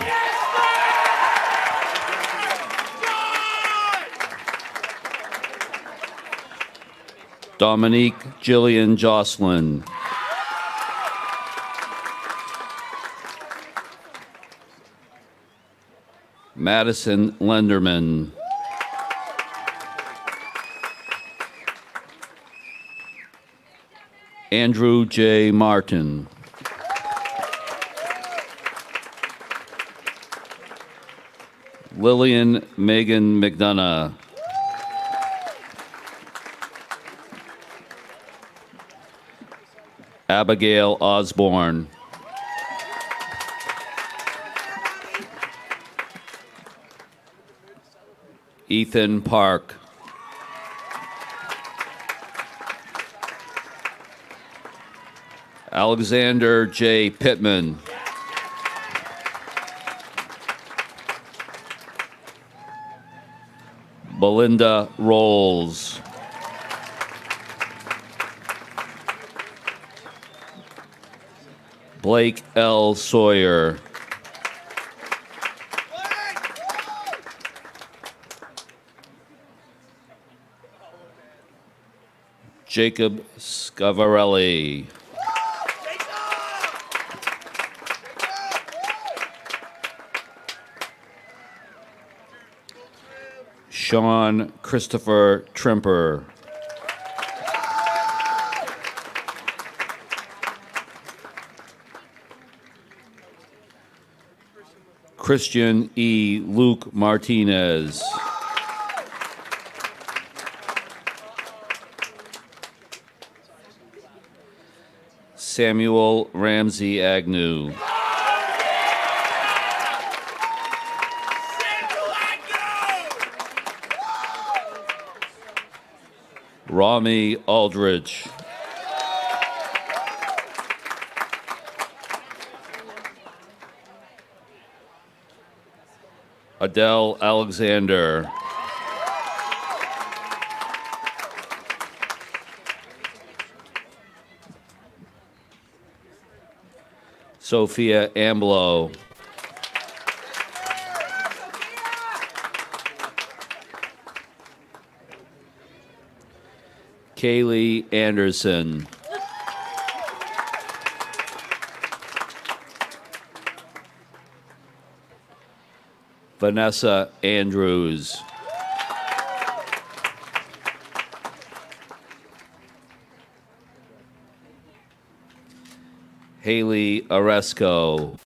Dominique Jillian Jocelyn. Madison Lenderman. Andrew J. Martin. Lillian Megan McDonough. Abigail Osborne. Ethan Park. Alexander J. Pittman. Belinda Rolls. Blake L. Sawyer. Jacob Scavarelli. Sean Christopher Trimper. Christian E. Luke Martinez. Samuel Ramsey Agnew. Rami Aldrich. Adele Alexander. Sophia Amblo. Kaylee Anderson. Vanessa Andrews. Haley Oresco.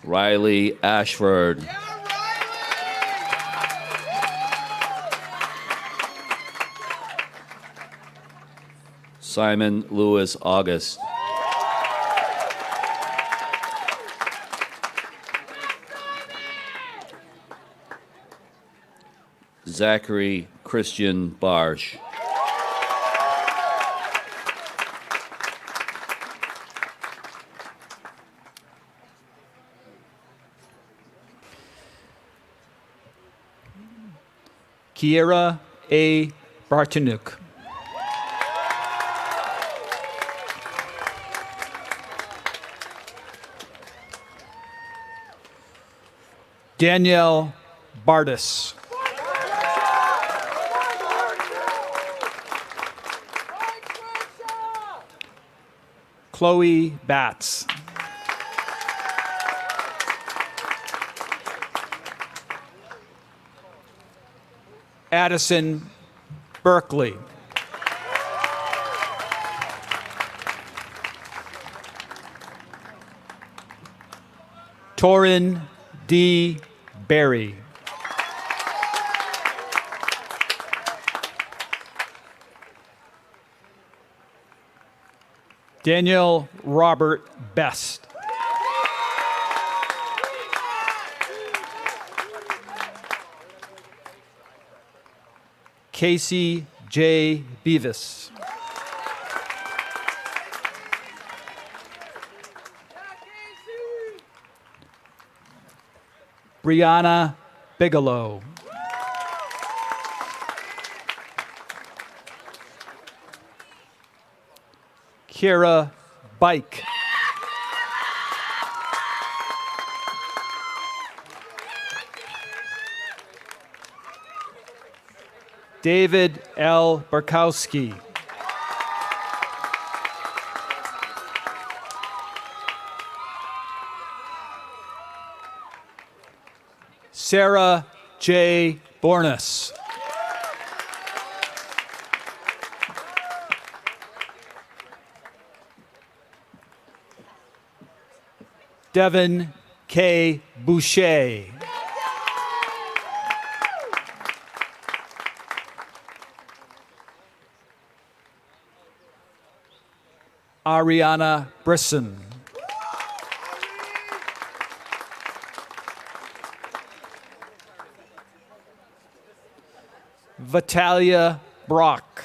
Riley Ashford. Simon Lewis August. Zachary Christian Barsh. Kiera A. Bartanuk. Danielle Bardis. Chloe Batts. Addison Berkeley. Torin D. Berry. Daniel Robert Best. Casey J. Beavis. Brianna Bigelow. Kira Bike. David L. Barkowski. Sarah J. Bornas. Devin K. Boucher. Ariana Brisson. Vitalia Brock.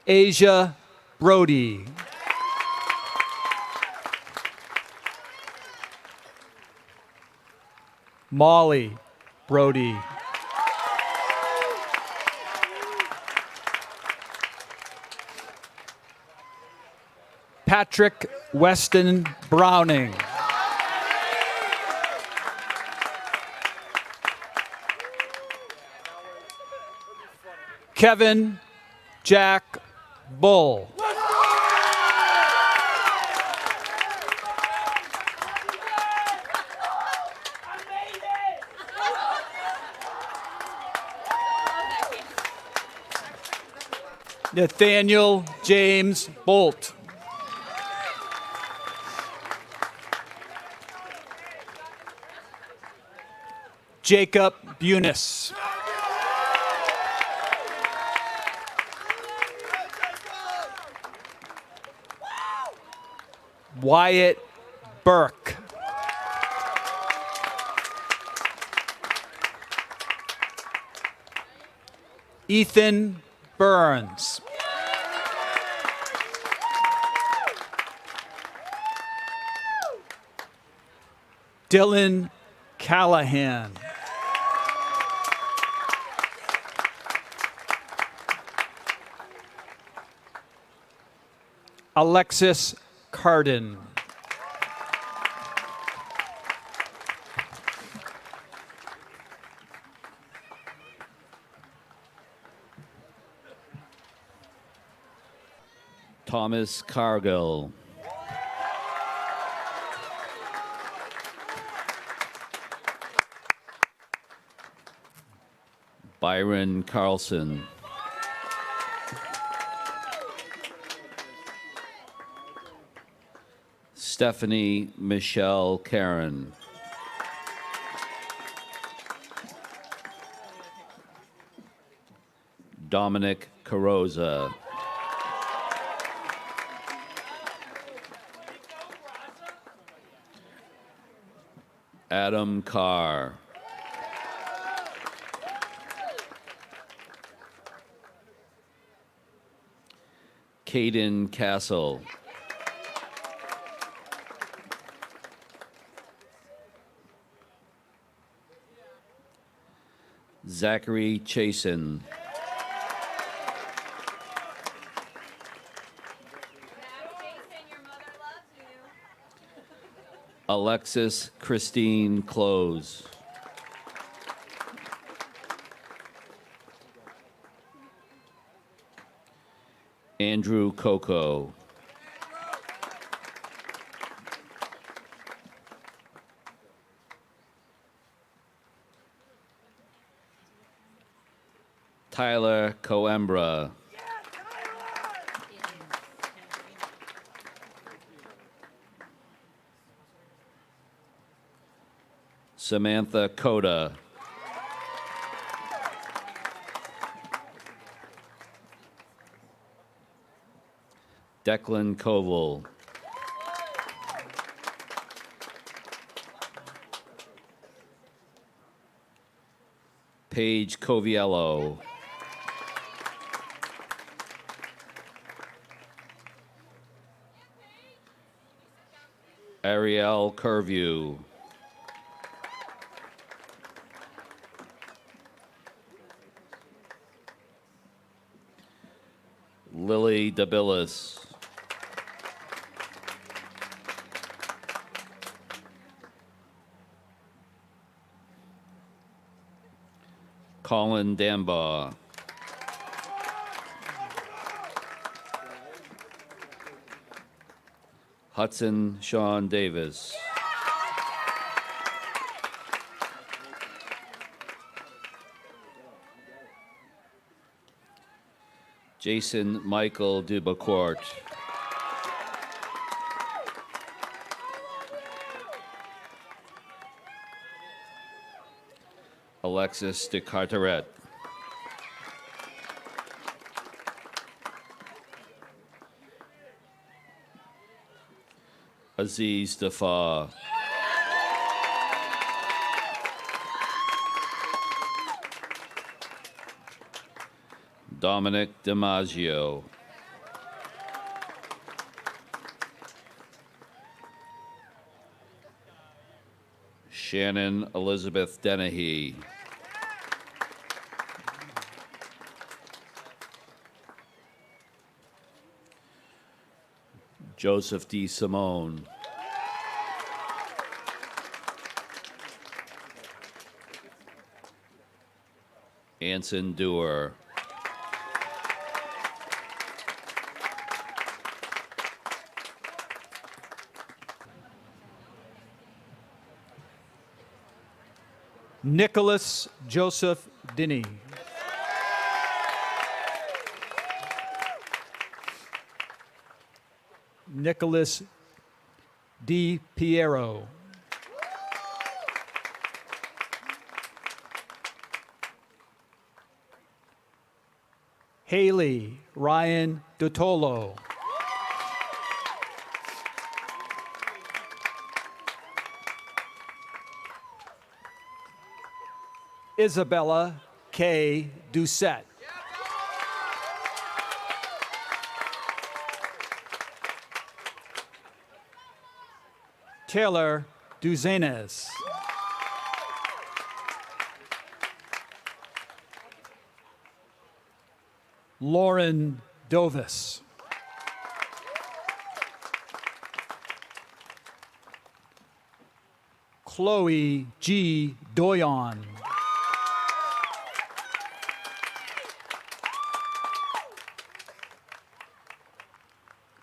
Asia Brody. Molly Brody. Patrick Weston Browning. Kevin Jack Bull. Nathaniel James Bolt. Jacob Bunis. Wyatt Burke. Ethan Burns. Dylan Callahan. Alexis Carden. Thomas Cargill. Byron Carlson. Stephanie Michelle Karen. Dominic Carosa. Adam Carr. Caden Castle. Zachary Chasen. Alexis Christine Close. Andrew Coco. Tyler Coimbra. Samantha Coda. Declan Koval. Paige Coviello. Ariel Curview. Lily DeBillis. Colin Dambaugh. Hudson Sean Davis. Jason Michael Dubecourt. Alexis de Carteret. Aziz Dafa. Dominic DiMaggio. Shannon Elizabeth Dennehy. Joseph D. Simone. Anson Dewar. Nicholas Joseph Dinny. Nicholas D. Piero. Haley Ryan Dotolo. Isabella K. Doucette. Taylor Duzanes. Lauren Dovis. Chloe G. Doyon.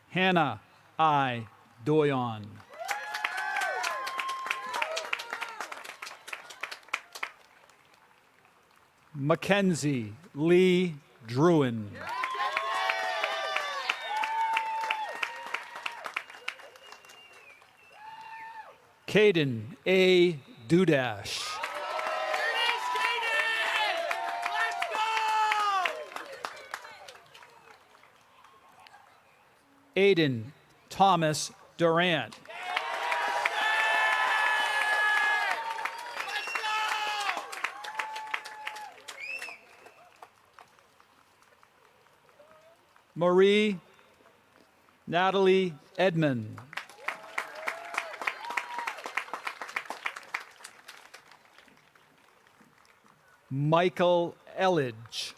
Hannah I. Doyon. Mackenzie Lee Druin. Caden A. Dudash. Aiden Thomas Durant. Marie Natalie Edmond. Michael Elledge.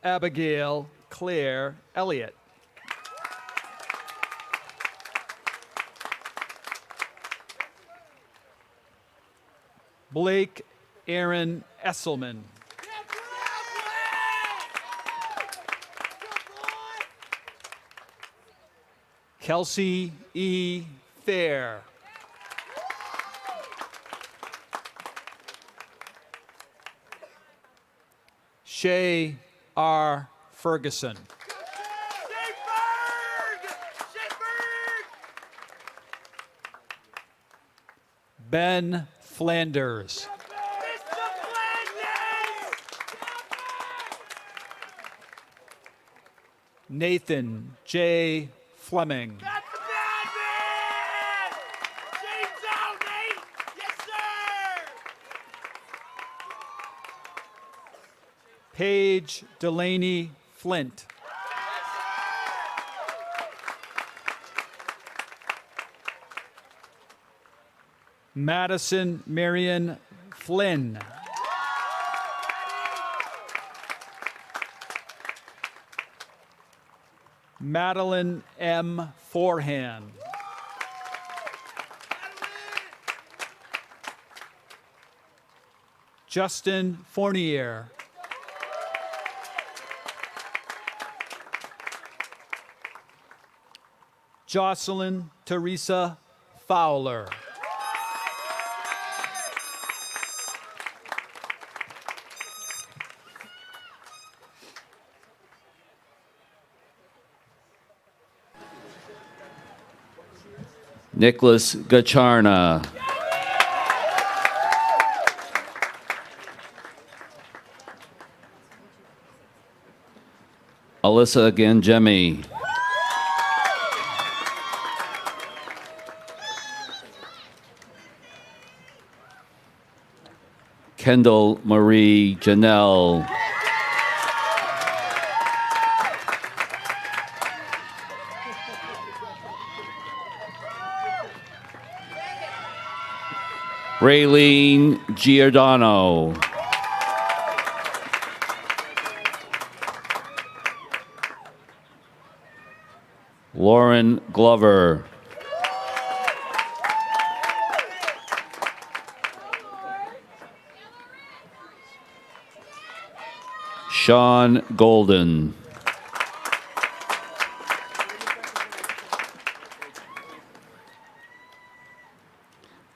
Abigail Claire Elliott. Blake Aaron Esselman. Kelsey E. Fair. Shay R. Ferguson. Ben Flanders. Nathan J. Fleming. Paige Delaney Flint. Madison Marion Flynn. Madeline M. Forehand. Justin Fournier. Jocelyn Teresa Fowler. Nicholas Gacharna. Alyssa Gangemi. Kendall Marie Janelle. Raylene Giordano. Lauren Glover. Sean Golden.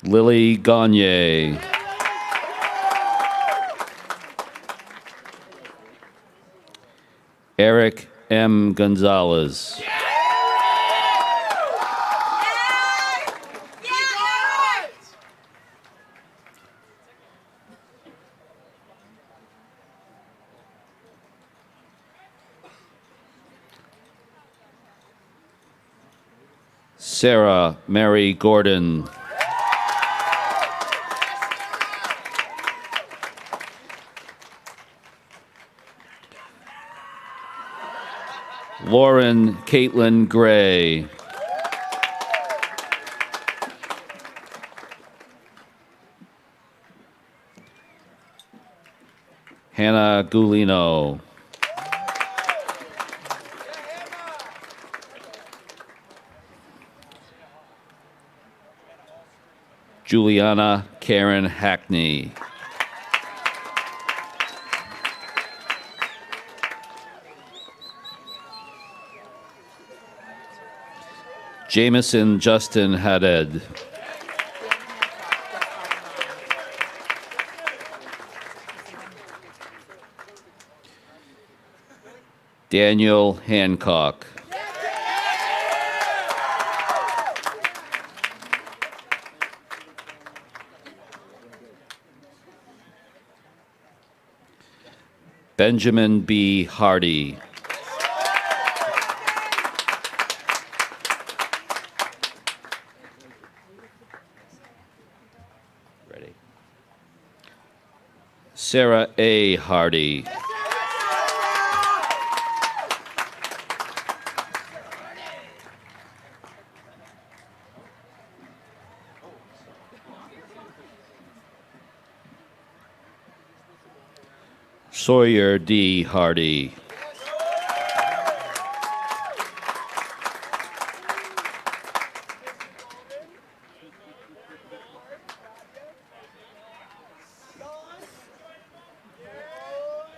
Lily Gagne. Eric M. Gonzalez. Sarah Mary Gordon. Lauren Caitlin Gray. Hannah Gulino. Juliana Karen Hackney. Jameson Justin Haddad. Daniel Hancock. Benjamin B. Hardy. Ready. Sarah A. Hardy. Sawyer D. Hardy.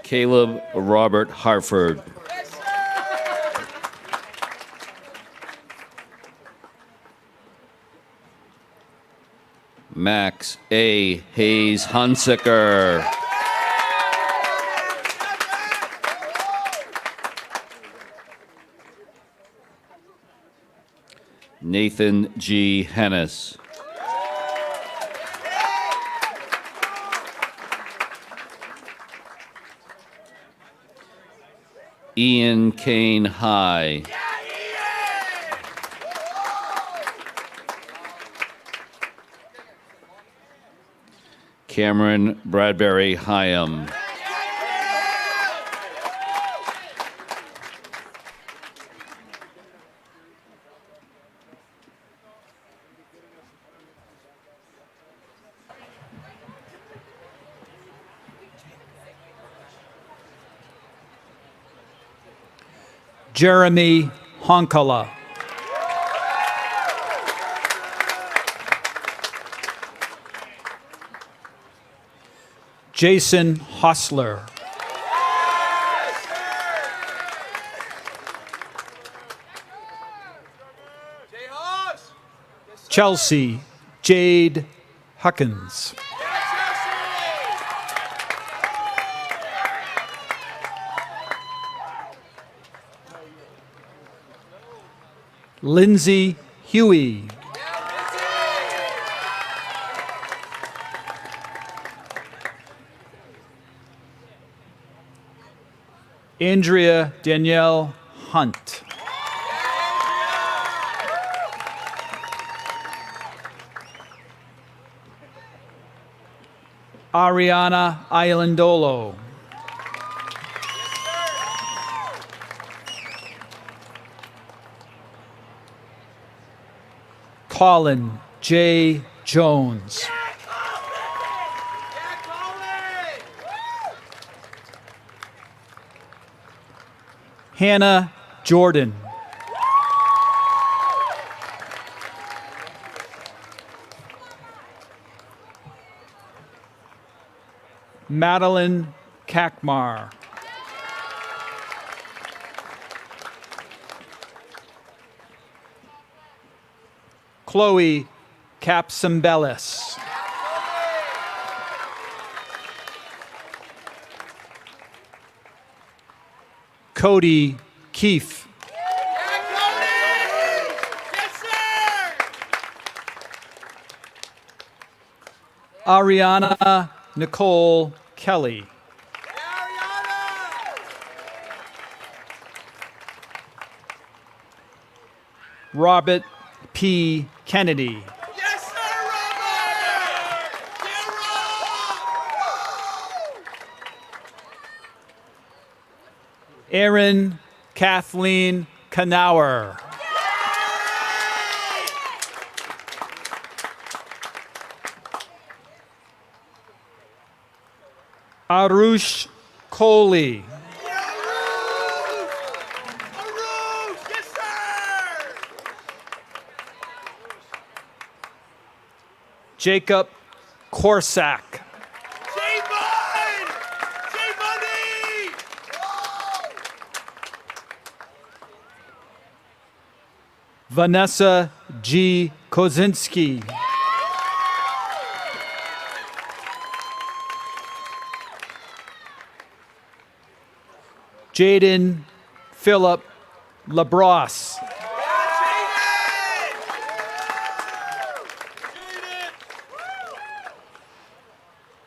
Caleb Robert Hartford. Max A. Hayes Hunsaker. Nathan G. Hennis. Ian Kane High. Cameron Bradbury Hyam. Jeremy Honkala. Jason Hostler. Chelsea Jade Huckins. Lindsay Huey. Andrea Danielle Hunt. Ariana Islandolo. Colin J. Jones. Hannah Jordan. Madeline Kakmar. Chloe Capsambellis. Cody Keith. Ariana Nicole Kelly. Robert P. Kennedy. Aaron Kathleen Knauer. Arush Kohli. Jacob Korsak. Vanessa G. Kozinski. Jaden Philip Labrosse.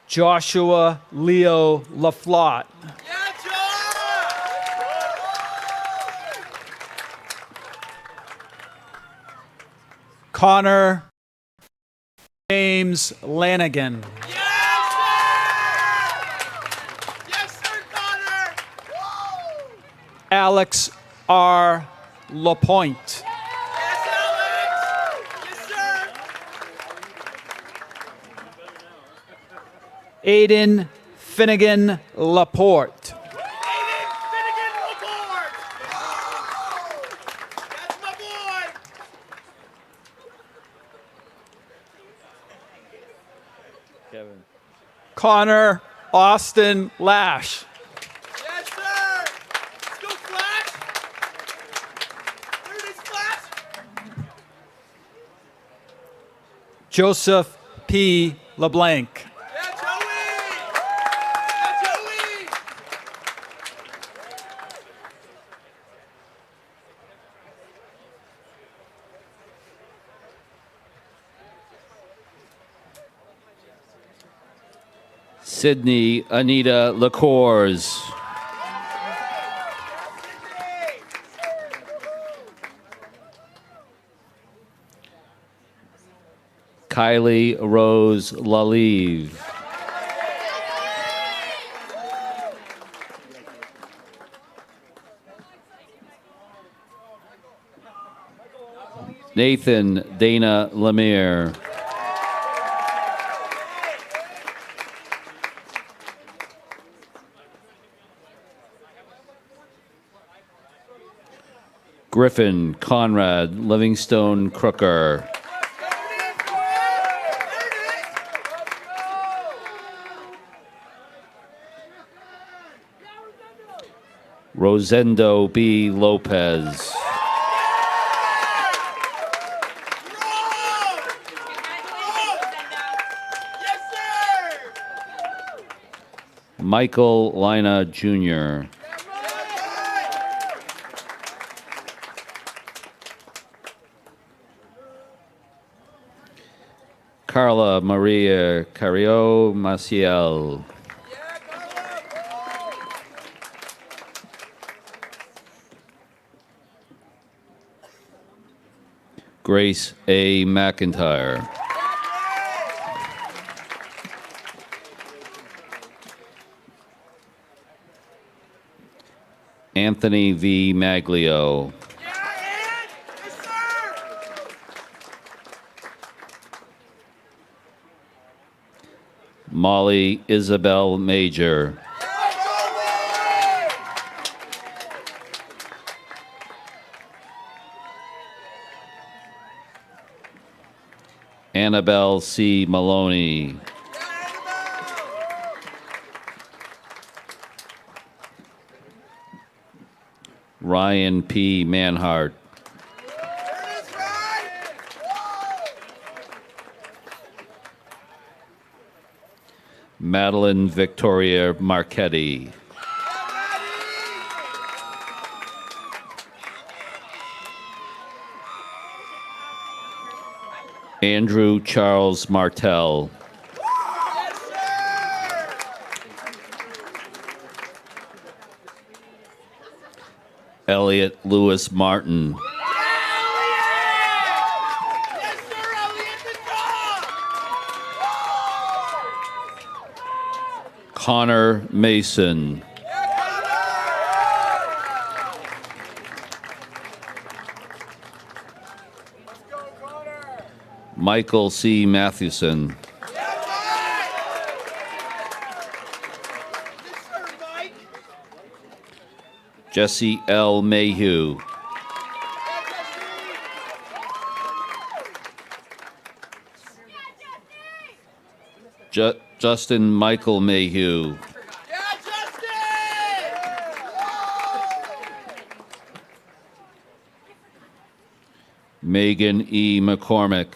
Joshua Leo Laflotte. Connor James Lanigan. Alex R. Lapointe. Aiden Finnegan Laporte. Kevin. Connor Austin Lash. Yes, sir! Let's go, Flash! There it is, Flash! Joseph P. LeBlanc. Sydney Anita LaCours. Kylie Rose Lalive. Nathan Dana Lemire. Griffin Conrad Livingstone Crooker. Rosendo B. Lopez. Michael Lina Jr. Carla Maria Carrillo Maciel. Grace A. McIntyre. Anthony V. Maglio. Molly Isabel Major. Annabelle C. Maloney. Ryan P. Manhart. Madeline Victoria Marchetti. Andrew Charles Martell. Elliot Lewis Martin. Connor Mason. Michael C. Mathewson. Jesse L. Mayhew. Justin Michael Mayhew. Megan E. McCormick.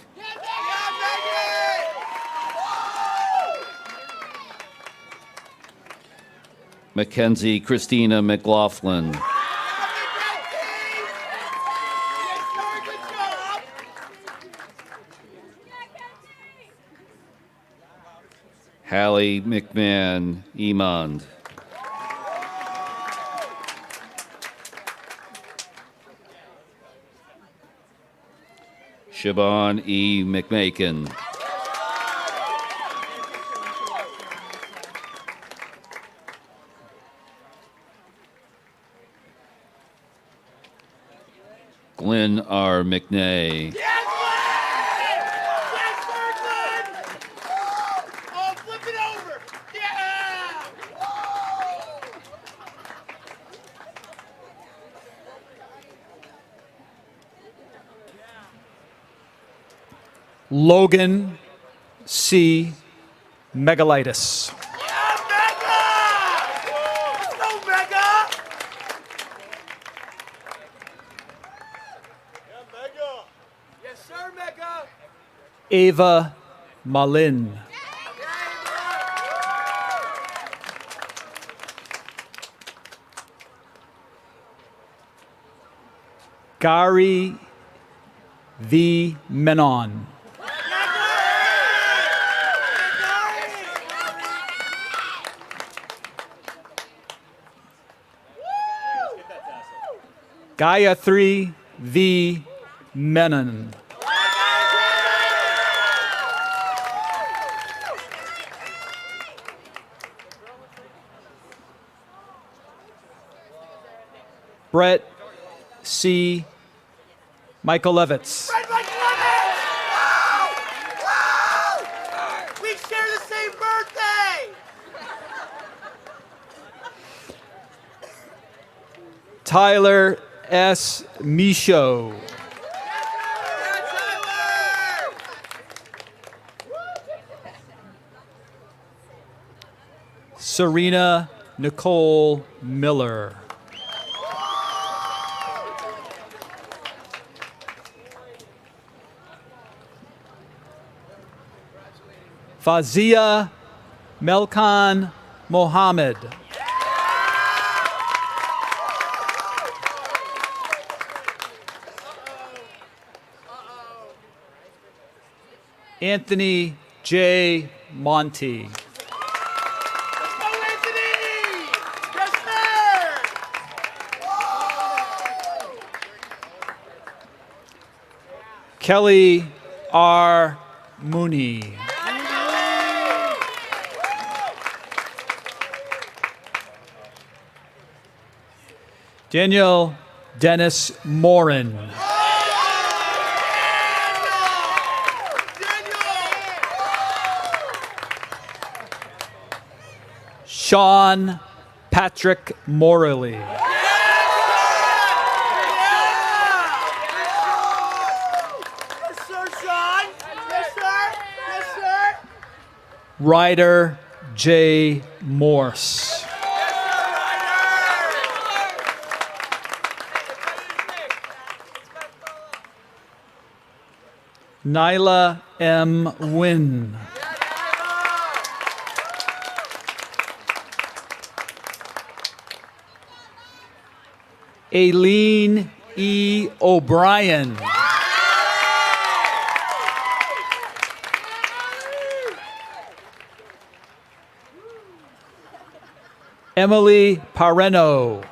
Mackenzie Christina McLaughlin. Hallie McMahon Emond. Siobhan E. McMakin. Glenn R. McNay. Logan C. Megalitis. Ava Malin. Gary V. Menon. Gayatri V. Menon. Brett C. Michael Levitz. We share the same birthday! Tyler S. Michaud. Serena Nicole Miller. Fazia Melkan Mohammed. Anthony J. Monty. Kelly R. Mooney. Daniel Dennis Morin. Sean Patrick Morley. Ryder J. Morse. Nyla M. Wynn. Aileen E. O'Brien. Emily Pareno.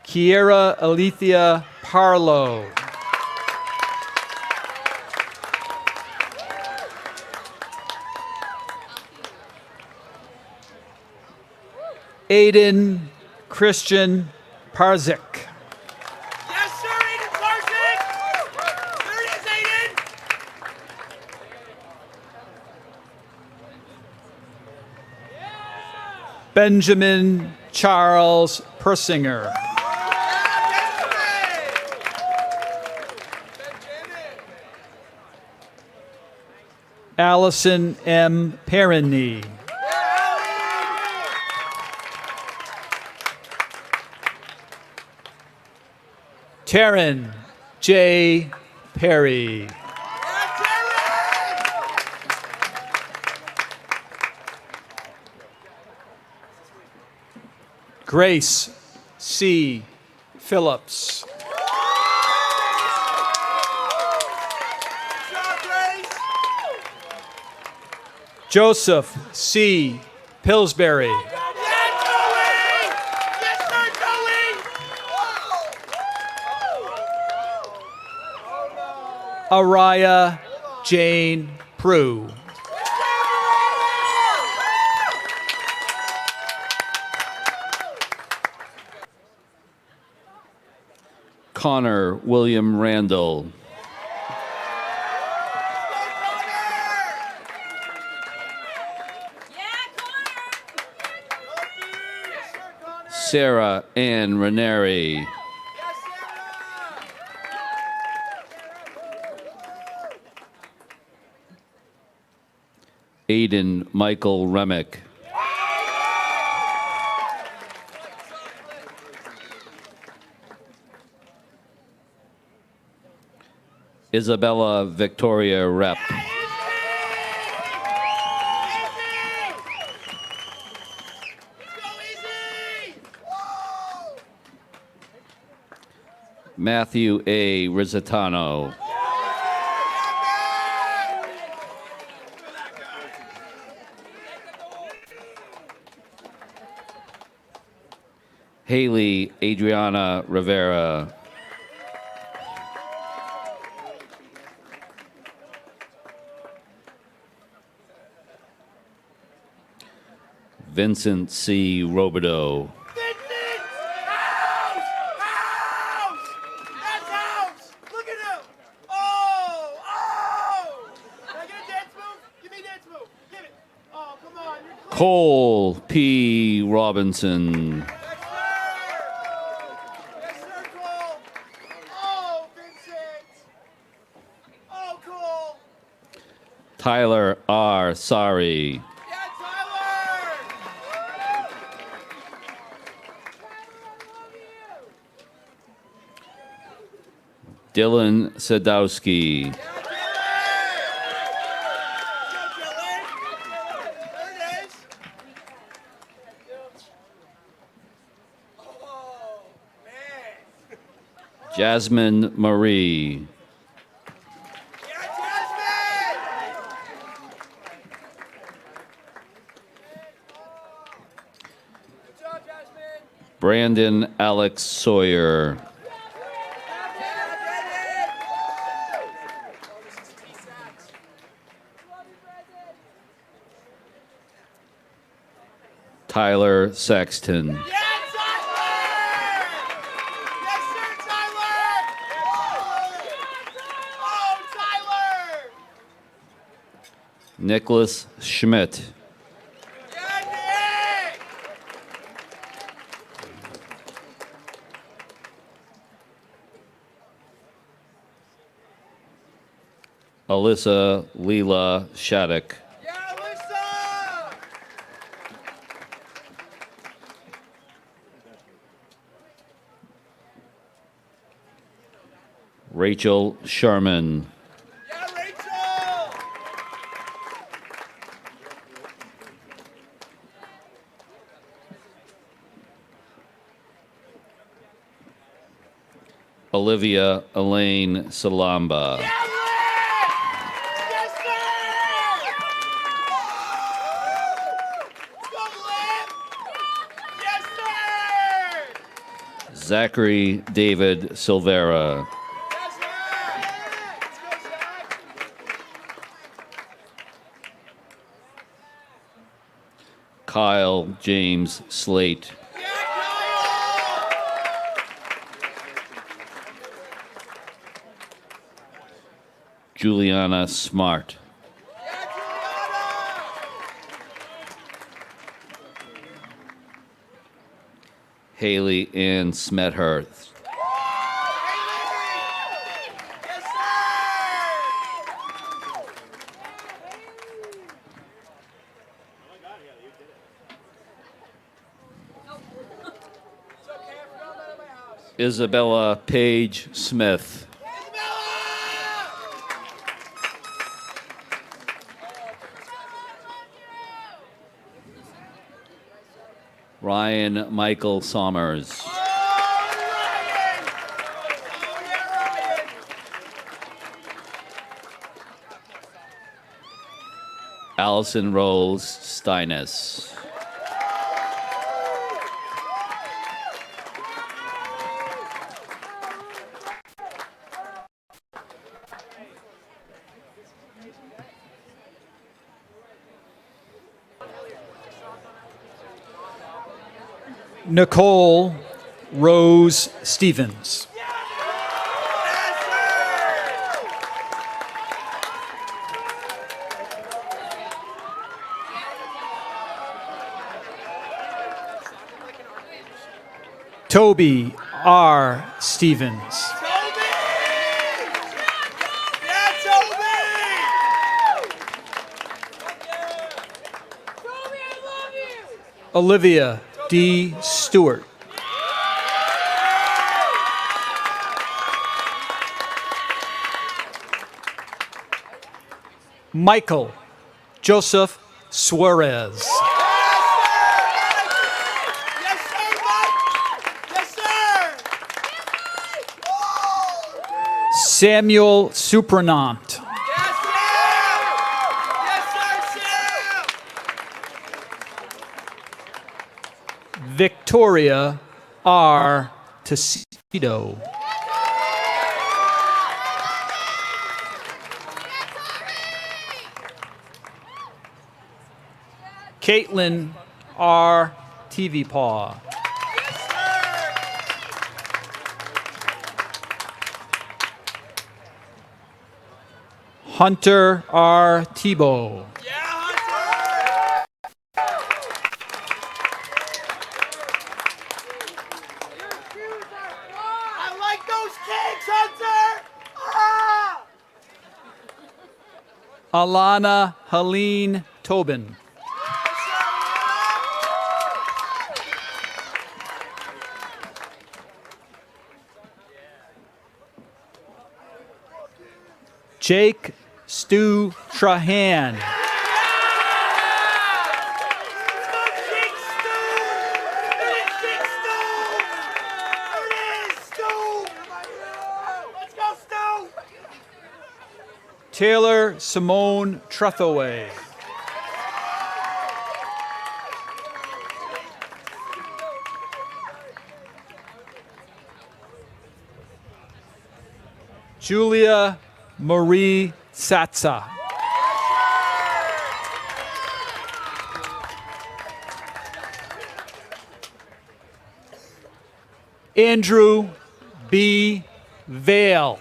Kiera Alethea Parlow. Aiden Christian Parzik. Yes, sir, Aiden Parzik! There it is, Aiden! Benjamin Charles Persinger. Allison M. Perriny. Taryn J. Perry. Grace C. Phillips. Joseph C. Pillsbury. Araya Jane Prue. Connor William Randall. Sarah Ann Ranieri. Aiden Michael Remick. Isabella Victoria Rep. Matthew A. Rizzitano. Haley Adriana Rivera. Vincent C. Robideau. Cole P. Robinson. Tyler R. Sari. Dylan Sadowski. Jasmine Marie. Brandon Alex Sawyer. Tyler Sexton. Nicholas Schmidt. Alyssa Leela Shattuck. Rachel Sharman. Olivia Elaine Salamba. Zachary David Silvera. Kyle James Slate. Juliana Smart. Haley Ann Smethurst. Isabella Page Smith. Ryan Michael Sommers. Allison Rose Steines. Nicole Rose Stevens. Toby R. Stevens. Olivia D. Stewart. Michael Joseph Suarez. Samuel Supranant. Victoria R. Tecido. Caitlin R. TV Paw. Hunter R. Tebow. Alana Helene Tobin. Jake Stu Trahan. Taylor Simone Trethaway. Julia Marie Satsa. Andrew B. Vale.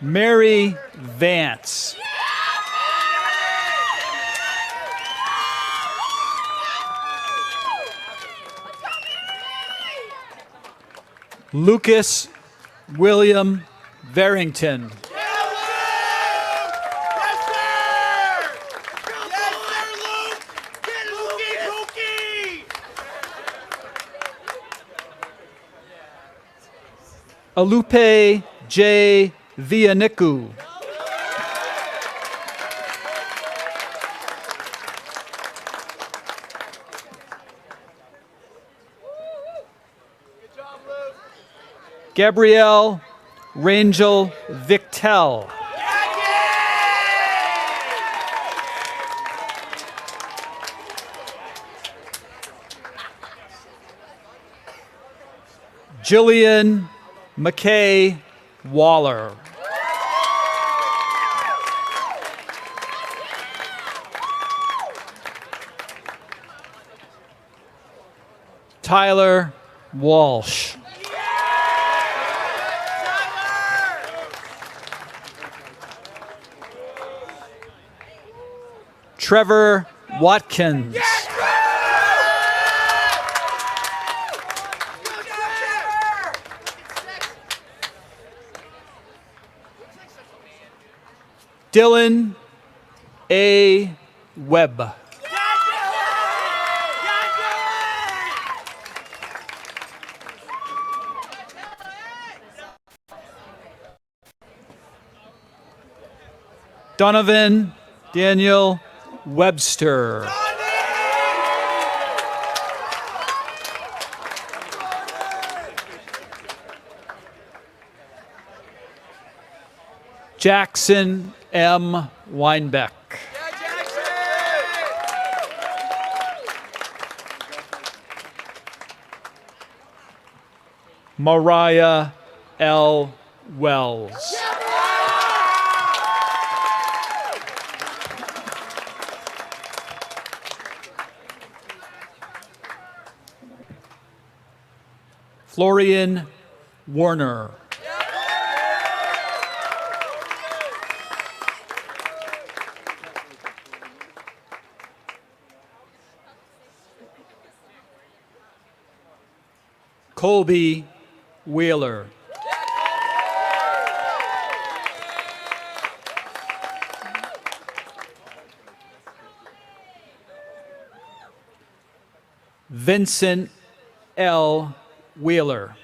Mary Vance. Lucas William Verrington. Alupe J. Vianiku. Gabrielle Rangel Victel. Jillian McKay Waller. Tyler Walsh. Trevor Watkins. Dylan A. Webb. Donovan Daniel Webster. Jackson M. Weinbeck. Mariah L. Wells. Florian Warner. Colby Wheeler. Vincent L. Wheeler.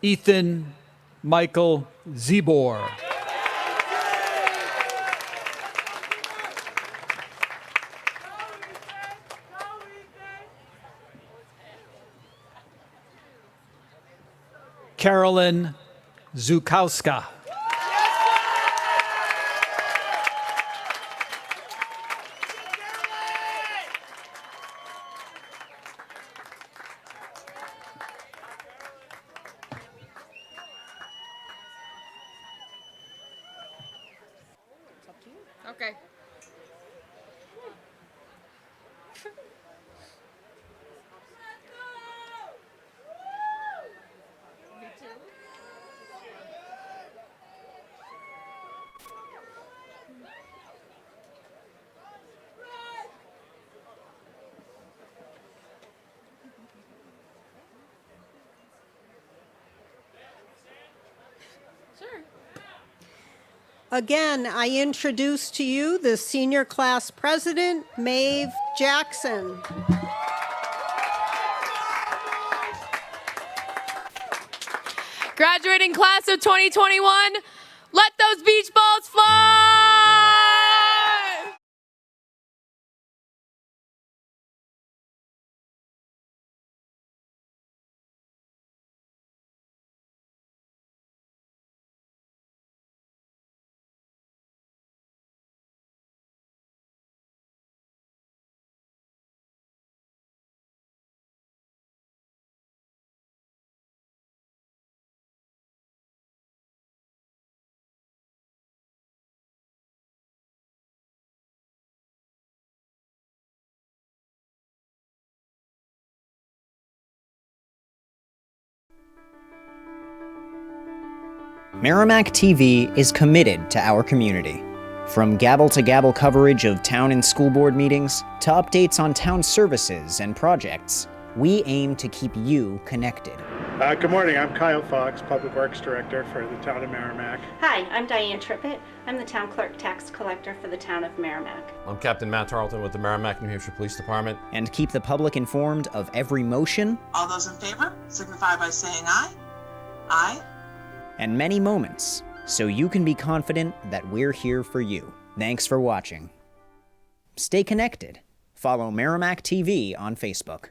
Ethan Michael Zebor. Carolyn Zukowska. Okay. Sure. Again, I introduce to you the senior class president, Maeve Jackson. Graduating class of 2021, let those beach balls fly! Merrimack TV is committed to our community. From gavel-to-gavel coverage of town and school board meetings to updates on town services and projects, we aim to keep you connected. Good morning, I'm Kyle Fox, Public Works Director for the town of Merrimack. Hi, I'm Diane Trippett. I'm the town clerk tax collector for the town of Merrimack. I'm Captain Matt Tarleton with the Merrimack, New Hampshire Police Department. And keep the public informed of every motion. All those in favor signify by saying aye. Aye. And many moments, so you can be confident that we're here for you. Thanks for watching. Stay connected. Follow Merrimack TV on Facebook.